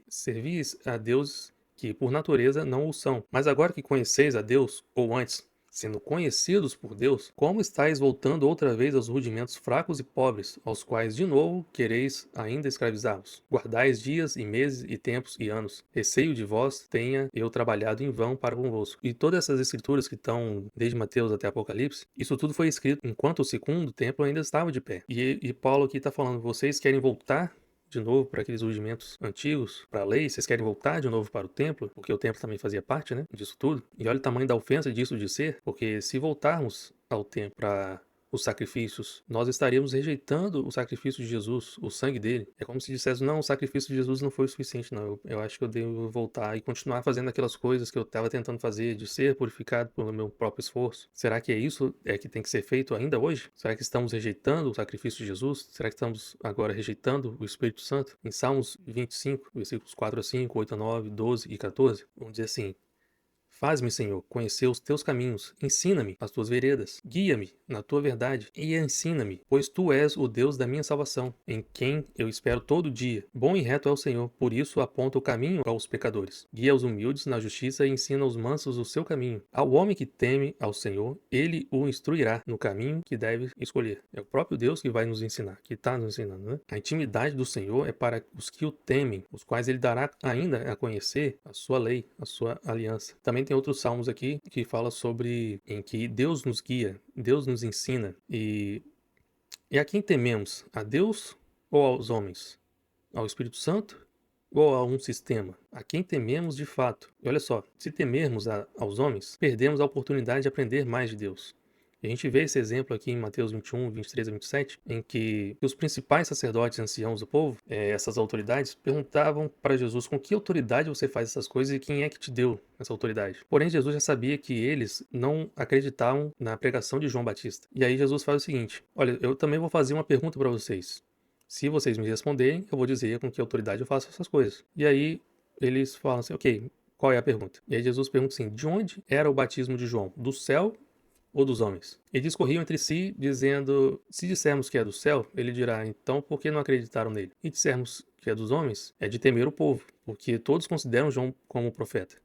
S1: servis a deuses que por natureza não o são. Mas agora que conheceis a Deus, ou antes, sendo conhecidos por Deus, como estáis voltando outra vez aos rudimentos fracos e pobres, aos quais de novo quereis ainda escravizar-vos? Guardais dias e meses e tempos e anos. Receio de vós tenha eu trabalhado em vão para convosco. E todas essas escrituras que estão desde Mateus até Apocalipse, isso tudo foi escrito enquanto o segundo templo ainda estava de pé. E Paulo aqui está falando, vocês querem voltar de novo para aqueles rudimentos antigos, para a lei, vocês querem voltar de novo para o templo, porque o templo também fazia parte, né, disso tudo. E olha o tamanho da ofensa disso de ser, porque se voltarmos ao templo para os sacrifícios, nós estaríamos rejeitando o sacrifício de Jesus, o sangue dele. É como se dissesse, não, o sacrifício de Jesus não foi o suficiente, não. Eu acho que eu devo voltar e continuar fazendo aquelas coisas que eu estava tentando fazer, de ser purificado pelo meu próprio esforço. Será que é isso que tem que ser feito ainda hoje? Será que estamos rejeitando o sacrifício de Jesus? Será que estamos agora rejeitando o Espírito Santo? Em Salmos 25, versículos 4 a 5, 8 a 9, 12 e 14, vamos dizer assim: faz-me, Senhor, conhecer os teus caminhos, ensina-me as tuas veredas, guia-me na tua verdade e ensina-me, pois tu és o Deus da minha salvação, em quem eu espero todo dia. Bom e reto é o Senhor, por isso aponta o caminho aos pecadores. Guia os humildes na justiça e ensina aos mansos o seu caminho. Ao homem que teme ao Senhor, ele o instruirá no caminho que deve escolher. É o próprio Deus que vai nos ensinar, que está nos ensinando, né? A intimidade do Senhor é para os que o temem, os quais ele dará ainda a conhecer a sua lei, a sua aliança. Também tem outros salmos aqui que fala sobre em que Deus nos guia, Deus nos ensina. E a quem tememos? A Deus ou aos homens? Ao Espírito Santo ou a um sistema? A quem tememos de fato? E olha só, se temermos aos homens, perdemos a oportunidade de aprender mais de Deus. E a gente vê esse exemplo aqui em Mateus 21, 23 a 27, em que os principais sacerdotes e anciãos do povo, essas autoridades, perguntavam para Jesus com que autoridade você faz essas coisas e quem é que te deu essa autoridade. Porém, Jesus já sabia que eles não acreditavam na pregação de João Batista. E aí Jesus faz o seguinte: olha, eu também vou fazer uma pergunta para vocês. Se vocês me responderem, eu vou dizer com que autoridade eu faço essas coisas. E aí eles falam assim, ok, qual é a pergunta? E aí Jesus pergunta assim, de onde era o batismo de João? Do céu ou dos homens? E discorriam entre si, dizendo, se dissermos que é do céu, ele dirá, então por que não acreditaram nele? E dissermos que é dos homens, é de temer o povo, porque todos consideram João como profeta.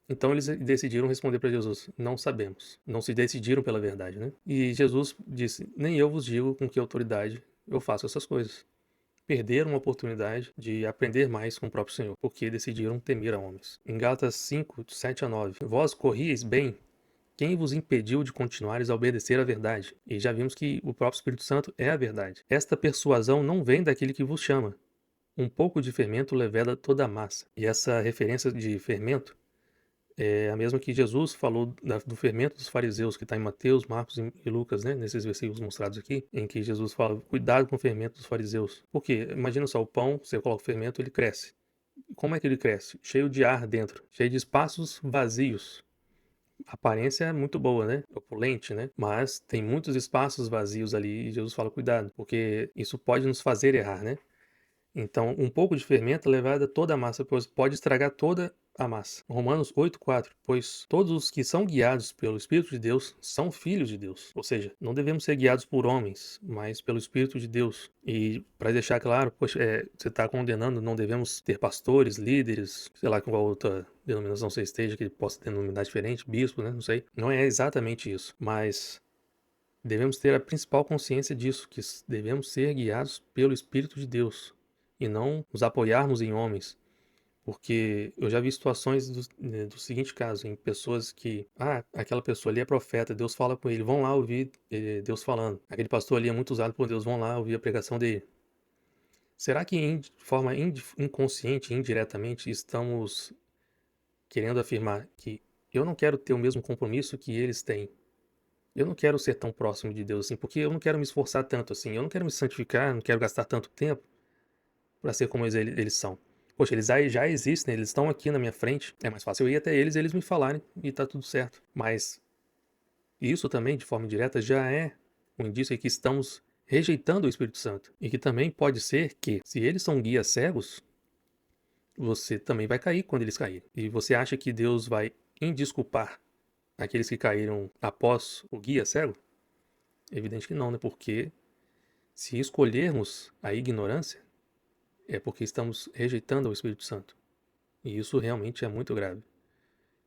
S1: Então eles decidiram responder para Jesus, não sabemos. Não se decidiram pela verdade, né? E Jesus disse, nem eu vos digo com que autoridade eu faço essas coisas. Perderam a oportunidade de aprender mais com o próprio Senhor, porque decidiram temer a homens. Em Gálatas 5, 7 a 9, vós corrieis bem. Quem vos impediu de continuares a obedecer à verdade? E já vimos que o próprio Espírito Santo é a verdade. Esta persuasão não vem daquele que vos chama. Um pouco de fermento leveda toda a massa. E essa referência de fermento é a mesma que Jesus falou do fermento dos fariseus, que está em Mateus, Marcos e Lucas, né? Nesses versículos mostrados aqui, em que Jesus fala, cuidado com o fermento dos fariseus. Por quê? Imagina só, o pão, você coloca o fermento, ele cresce. Como é que ele cresce? Cheio de ar dentro, cheio de espaços vazios. A aparência é muito boa, né? Opulente, né? Mas tem muitos espaços vazios ali e Jesus fala, cuidado, porque isso pode nos fazer errar, né? Então, um pouco de fermento levada toda a massa, pois pode estragar toda a massa. Romanos 8,4. Pois todos os que são guiados pelo Espírito de Deus são filhos de Deus. Ou seja, não devemos ser guiados por homens, mas pelo Espírito de Deus. E para deixar claro, poxa, você está condenando, não devemos ter pastores, líderes, sei lá qual outra denominação você esteja, que possa denominar diferente, bispo, né? Não sei. Não é exatamente isso, mas devemos ter a principal consciência disso, que devemos ser guiados pelo Espírito de Deus e não nos apoiarmos em homens. Porque eu já vi situações do seguinte caso, em pessoas que, aquela pessoa ali é profeta, Deus fala com ele, vão lá ouvir Deus falando. Aquele pastor ali é muito usado por Deus, vão lá ouvir a pregação dele. Será que de forma inconsciente, indiretamente, estamos querendo afirmar que eu não quero ter o mesmo compromisso que eles têm? Eu não quero ser tão próximo de Deus assim, porque eu não quero me esforçar tanto assim, eu não quero me santificar, não quero gastar tanto tempo para ser como eles são. Poxa, eles já existem, eles estão aqui na minha frente. É mais fácil eu ir até eles e eles me falarem e tá tudo certo. Mas isso também, de forma indireta, já é um indício de que estamos rejeitando o Espírito Santo. E que também pode ser que, se eles são guias cegos, você também vai cair quando eles caírem. E você acha que Deus vai indesculpar aqueles que caíram após o guia cego? Evidente que não, né? Porque se escolhermos a ignorância, é porque estamos rejeitando o Espírito Santo. E isso realmente é muito grave.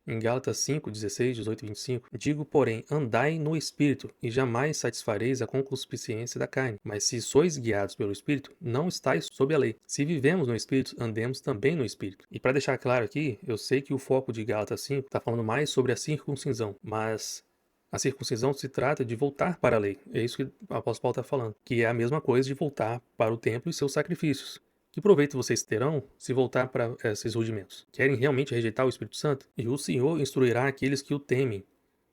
S1: Em Gálatas 5, 16, 18 e 25, digo, porém, andai no Espírito, e jamais satisfareis a concupiscência da carne. Mas se sois guiados pelo Espírito, não estáis sob a lei. Se vivemos no Espírito, andemos também no Espírito. E para deixar claro aqui, eu sei que o foco de Gálatas 5 está falando mais sobre a circuncisão, mas a circuncisão se trata de voltar para a lei. É isso que o apóstolo Paulo está falando, que é a mesma coisa de voltar para o templo e seus sacrifícios. Que proveito vocês terão se voltar para esses rudimentos? Querem realmente rejeitar o Espírito Santo? E o Senhor instruirá aqueles que o temem.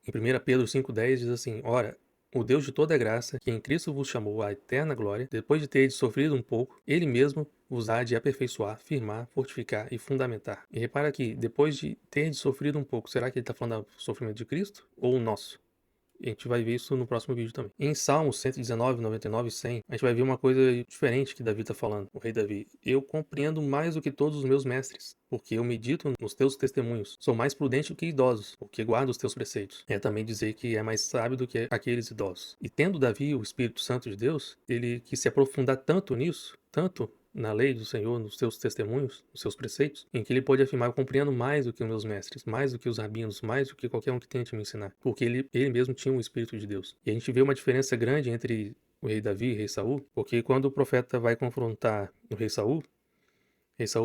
S1: Em 1 Pedro 5,10 diz assim, ora, o Deus de toda graça, que em Cristo vos chamou à eterna glória, depois de teres sofrido um pouco, Ele mesmo vos há de aperfeiçoar, firmar, fortificar e fundamentar. E repara aqui, depois de teres sofrido um pouco, será que ele está falando do sofrimento de Cristo ou o nosso? A gente vai ver isso no próximo vídeo também. Em Salmos 119, 99 e 100, a gente vai ver uma coisa diferente que Davi está falando, o rei Davi. Eu compreendo mais do que todos os meus mestres, porque eu medito nos teus testemunhos. Sou mais prudente do que idosos, porque guardo os teus preceitos. É também dizer que é mais sábio do que aqueles idosos. E tendo Davi o Espírito Santo de Deus, ele quis se aprofundar tanto nisso, tanto na lei do Senhor, nos seus testemunhos, nos seus preceitos, em que ele pode afirmar, eu compreendo mais do que os meus mestres, mais do que os rabinos, mais do que qualquer um que tente me ensinar, porque ele mesmo tinha um Espírito de Deus. E a gente vê uma diferença grande entre o rei Davi e o rei Saul, porque quando o profeta vai confrontar o rei Saul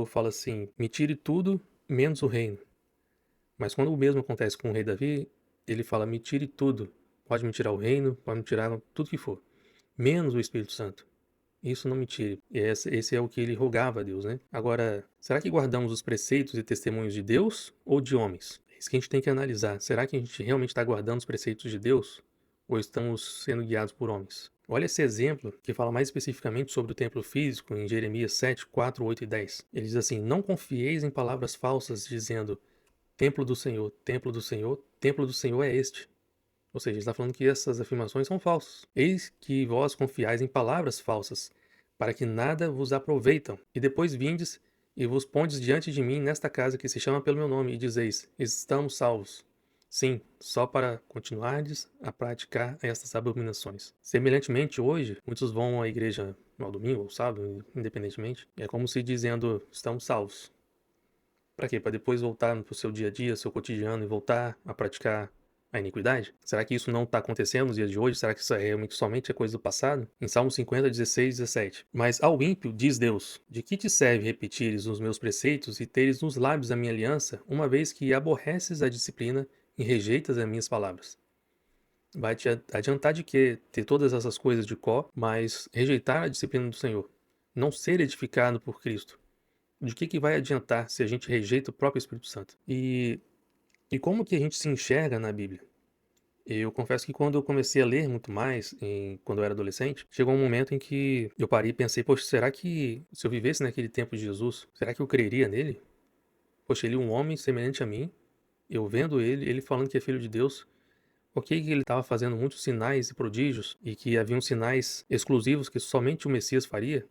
S1: fala assim, me tire tudo, menos o reino. Mas quando o mesmo acontece com o rei Davi, ele fala, me tire tudo, pode me tirar o reino, pode me tirar tudo que for, menos o Espírito Santo. Isso não me tire. E esse é o que ele rogava a Deus, né? Agora, será que guardamos os preceitos e testemunhos de Deus ou de homens? É isso que a gente tem que analisar. Será que a gente realmente está guardando os preceitos de Deus ou estamos sendo guiados por homens? Olha esse exemplo que fala mais especificamente sobre o templo físico em Jeremias 7, 4, 8 e 10. Ele diz assim, não confieis em palavras falsas dizendo templo do Senhor, templo do Senhor, templo do Senhor é este. Ou seja, ele está falando que essas afirmações são falsas. Eis que vós confiais em palavras falsas, para que nada vos aproveitam. E depois vindes e vos pondes diante de mim nesta casa que se chama pelo meu nome, e dizeis, estamos salvos. Sim, só para continuardes a praticar estas abominações. Semelhantemente, hoje, muitos vão à igreja no domingo ou sábado, independentemente, é como se dizendo, estamos salvos. Para quê? Para depois voltar para o seu dia a dia, seu cotidiano, e voltar a praticar a iniquidade? Será que isso não está acontecendo nos dias de hoje? Será que isso é realmente somente coisa do passado? Em Salmo 50, 16, 17. Mas ao ímpio diz Deus, de que te serve repetires os meus preceitos e teres nos lábios a minha aliança, uma vez que aborreces a disciplina e rejeitas as minhas palavras? Vai te adiantar de que ter todas essas coisas de có, mas rejeitar a disciplina do Senhor? Não ser edificado por Cristo? De que vai adiantar se a gente rejeita o próprio Espírito Santo? E como que a gente se enxerga na Bíblia? Eu confesso que quando eu comecei a ler muito mais, quando eu era adolescente, chegou um momento em que eu parei e pensei, poxa, será que se eu vivesse naquele tempo de Jesus, será que eu creria nele? Poxa, ele é um homem semelhante a mim, eu vendo ele falando que é filho de Deus, ok que ele estava fazendo muitos sinais e prodígios, e que haviam sinais exclusivos que somente o Messias faria,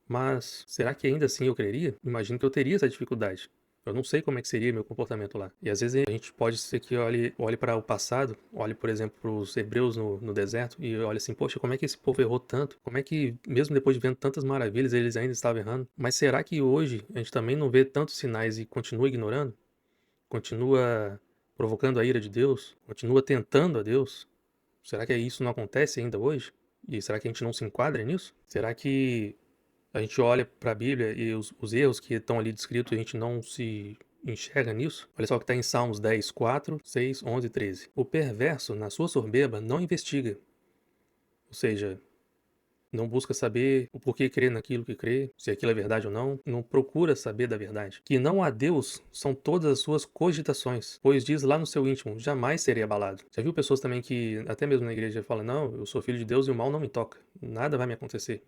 S1: mas será que ainda assim eu creria? Imagino que eu teria essa dificuldade. Eu não sei como é que seria meu comportamento lá. E às vezes a gente pode ser que olhe para o passado, olhe, por exemplo, para os hebreus no deserto e olhe assim, poxa, como é que esse povo errou tanto? Como é que, mesmo depois de vendo tantas maravilhas, eles ainda estavam errando? Mas será que hoje a gente também não vê tantos sinais e continua ignorando? Continua provocando a ira de Deus? Continua tentando a Deus? Será que isso não acontece ainda hoje? E será que a gente não se enquadra nisso? Será que a gente olha para a Bíblia e os erros que estão ali descritos, a gente não se enxerga nisso? Olha só o que está em Salmos 10, 4, 6, 11 e 13. O perverso, na sua soberba, não investiga. Ou seja, não busca saber o porquê crê naquilo que crê, se aquilo é verdade ou não. Não procura saber da verdade. Que não há Deus são todas as suas cogitações, pois diz lá no seu íntimo, jamais serei abalado. Já viu pessoas também que, até mesmo na igreja, falam, não, eu sou filho de Deus e o mal não me toca. Nada vai me acontecer.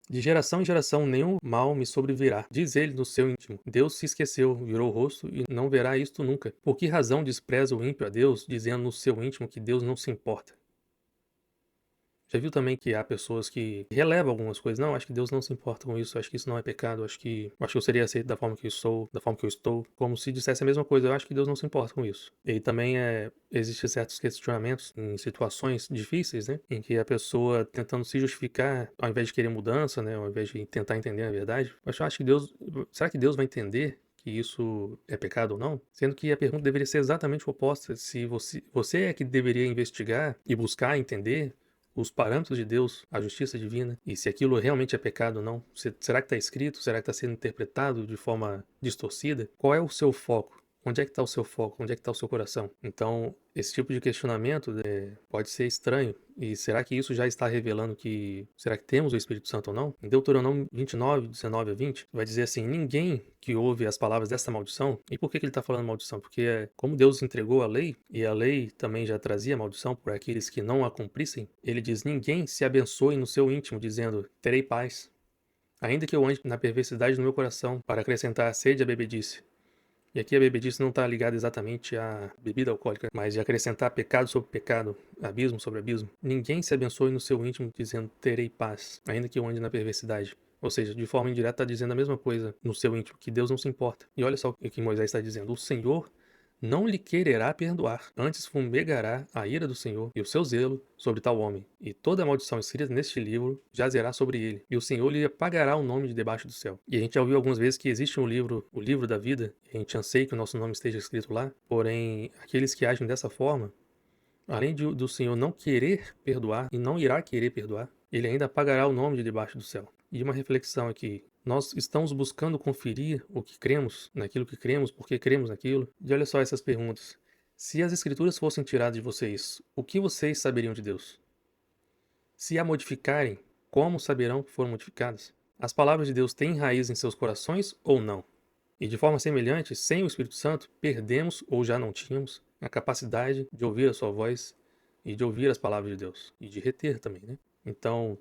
S1: De geração em geração nenhum mal me sobrevirá. Diz ele no seu íntimo. Deus se esqueceu, virou o rosto e não verá isto nunca. Por que razão despreza o ímpio a Deus, dizendo no seu íntimo que Deus não se importa? Já viu também que há pessoas que relevam algumas coisas? Não, acho que Deus não se importa com isso, acho que isso não é pecado, acho que eu seria aceito da forma que eu sou, da forma que eu estou, como se dissesse a mesma coisa, eu acho que Deus não se importa com isso. E também existem certos questionamentos em situações difíceis, né, em que a pessoa tentando se justificar, ao invés de querer mudança, né, ao invés de tentar entender a verdade, eu acho que Deus, será que Deus vai entender que isso é pecado ou não? Sendo que a pergunta deveria ser exatamente oposta. Se você é que deveria investigar e buscar entender os parâmetros de Deus, a justiça divina, e se aquilo realmente é pecado ou não. Será que está escrito? Será que está sendo interpretado de forma distorcida? Qual é o seu foco? Onde é que está o seu foco? Onde é que está o seu coração? Então, esse tipo de questionamento pode ser estranho. E será que isso já está revelando que... Será que temos o Espírito Santo ou não? Em Deuteronômio 29, 19 a 20, vai dizer assim: ninguém que ouve as palavras dessa maldição... E por que ele está falando maldição? Porque como Deus entregou a lei, e a lei também já trazia maldição por aqueles que não a cumprissem, ele diz: ninguém se abençoe no seu íntimo, dizendo: terei paz. Ainda que eu ande na perversidade do meu coração, para acrescentar a sede à bebedice. E aqui a bebedice não está ligada exatamente à bebida alcoólica, mas de acrescentar pecado sobre pecado, abismo sobre abismo. Ninguém se abençoe no seu íntimo dizendo: terei paz, ainda que eu ande na perversidade. Ou seja, de forma indireta está dizendo a mesma coisa no seu íntimo, que Deus não se importa. E olha só o que Moisés está dizendo: o Senhor não lhe quererá perdoar, antes fumegará a ira do Senhor e o seu zelo sobre tal homem, e toda a maldição escrita neste livro jazerá sobre ele, e o Senhor lhe apagará o nome de debaixo do céu. E a gente já ouviu algumas vezes que existe um livro, o livro da vida, e a gente anseia que o nosso nome esteja escrito lá, porém, aqueles que agem dessa forma, além do Senhor não querer perdoar, e não irá querer perdoar, ele ainda apagará o nome de debaixo do céu. E uma reflexão aqui: nós estamos buscando conferir o que cremos, naquilo que cremos, porque cremos naquilo? E olha só essas perguntas. Se as escrituras fossem tiradas de vocês, o que vocês saberiam de Deus? Se a modificarem, como saberão que foram modificadas? As palavras de Deus têm raiz em seus corações ou não? E de forma semelhante, sem o Espírito Santo, perdemos, ou já não tínhamos, a capacidade de ouvir a sua voz e de ouvir as palavras de Deus. E de reter também, né? Então,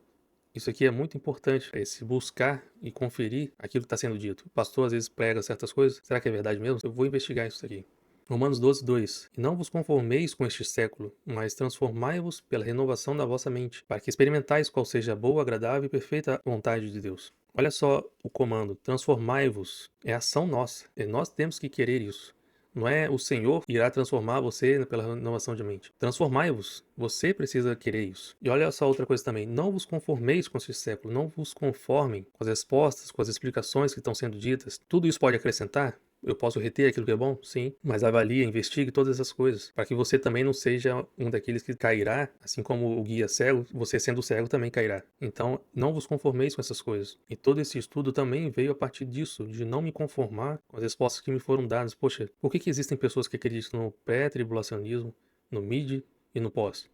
S1: isso aqui é muito importante, esse buscar e conferir aquilo que está sendo dito. O pastor às vezes prega certas coisas. Será que é verdade mesmo? Eu vou investigar isso aqui. Romanos 12, 2. E não vos conformeis com este século, mas transformai-vos pela renovação da vossa mente, para que experimentais qual seja a boa, agradável e perfeita vontade de Deus. Olha só o comando: transformai-vos. É ação nossa. E nós temos que querer isso. Não é o Senhor que irá transformar você pela renovação de mente. Transformai-vos. Você precisa querer isso. E olha só outra coisa também: não vos conformeis com este século. Não vos conformem com as respostas, com as explicações que estão sendo ditas. Tudo isso pode acrescentar? Eu posso reter aquilo que é bom? Sim. Mas avalie, investigue todas essas coisas, para que você também não seja um daqueles que cairá, assim como o guia cego, você sendo cego também cairá. Então, não vos conformeis com essas coisas. E todo esse estudo também veio a partir disso, de não me conformar com as respostas que me foram dadas. Poxa, por que existem pessoas que acreditam no pré-tribulacionismo, no mid e no pós?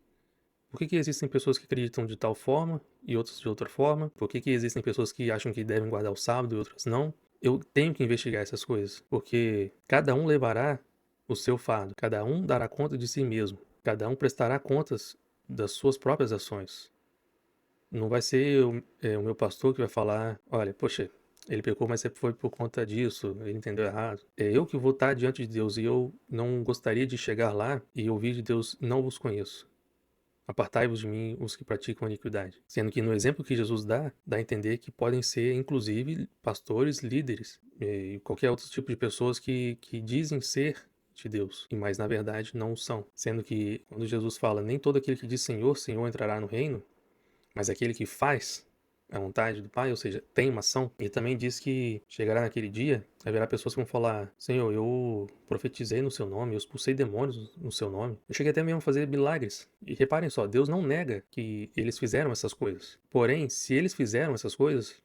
S1: Por que existem pessoas que acreditam de tal forma e outras de outra forma? Por que existem pessoas que acham que devem guardar o sábado e outras não? Eu tenho que investigar essas coisas, porque cada um levará o seu fardo, cada um dará conta de si mesmo, cada um prestará contas das suas próprias ações. Não vai ser o meu pastor que vai falar: olha, poxa, ele pecou, mas foi por conta disso, ele entendeu errado. É eu que vou estar diante de Deus, e eu não gostaria de chegar lá e ouvir de Deus: não vos conheço. Apartai-vos de mim, os que praticam a iniquidade. Sendo que no exemplo que Jesus dá a entender que podem ser, inclusive, pastores, líderes e qualquer outro tipo de pessoas que dizem ser de Deus, mas na verdade não são. Sendo que quando Jesus fala: nem todo aquele que diz Senhor, Senhor entrará no reino, mas aquele que faz a vontade do Pai, ou seja, tem uma ação. Ele também diz que chegará naquele dia, haverá pessoas que vão falar: Senhor, eu profetizei no seu nome, eu expulsei demônios no seu nome, eu cheguei até mesmo a fazer milagres. E reparem só, Deus não nega que eles fizeram essas coisas. Porém, se eles fizeram essas coisas,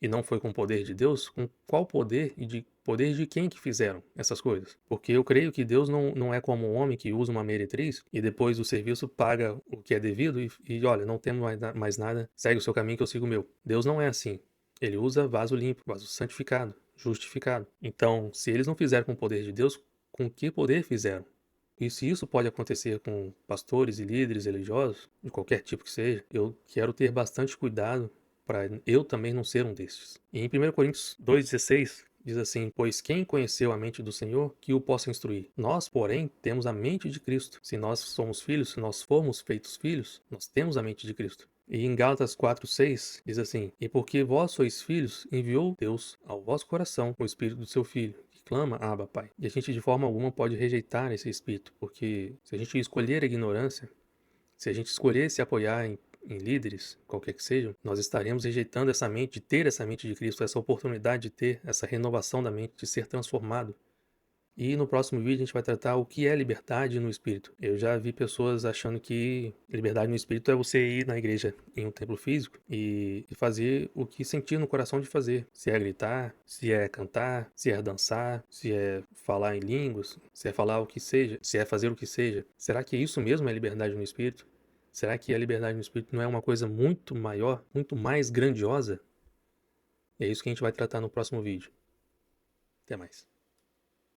S1: e não foi com o poder de Deus, com qual poder e de poder de quem que fizeram essas coisas? Porque eu creio que Deus não é como um homem que usa uma meretriz e depois do serviço paga o que é devido e olha, não temos mais nada, segue o seu caminho que eu sigo o meu. Deus não é assim. Ele usa vaso limpo, vaso santificado, justificado. Então, se eles não fizeram com o poder de Deus, com que poder fizeram? E se isso pode acontecer com pastores e líderes religiosos, de qualquer tipo que seja, eu quero ter bastante cuidado para eu também não ser um destes. E em 1 Coríntios 2,16 diz assim: pois quem conheceu a mente do Senhor, que o possa instruir. Nós, porém, temos a mente de Cristo. Se nós somos filhos, se nós formos feitos filhos, nós temos a mente de Cristo. E em Gálatas 4,6 diz assim: e porque vós sois filhos, enviou Deus ao vosso coração o Espírito do seu Filho, que clama: Abba, Pai. E a gente de forma alguma pode rejeitar esse Espírito, porque se a gente escolher a ignorância, se a gente escolher se apoiar em líderes, qualquer que sejam, nós estaremos rejeitando essa mente, de ter essa mente de Cristo, essa oportunidade de ter essa renovação da mente, de ser transformado. E no próximo vídeo a gente vai tratar o que é liberdade no espírito. Eu já vi pessoas achando que liberdade no espírito é você ir na igreja, em um templo físico, e fazer o que sentir no coração de fazer. Se é gritar, se é cantar, se é dançar, se é falar em línguas, se é falar o que seja, se é fazer o que seja. Será que isso mesmo é liberdade no espírito? Será que a liberdade no espírito não é uma coisa muito maior, muito mais grandiosa? E é isso que a gente vai tratar no próximo vídeo. Até mais.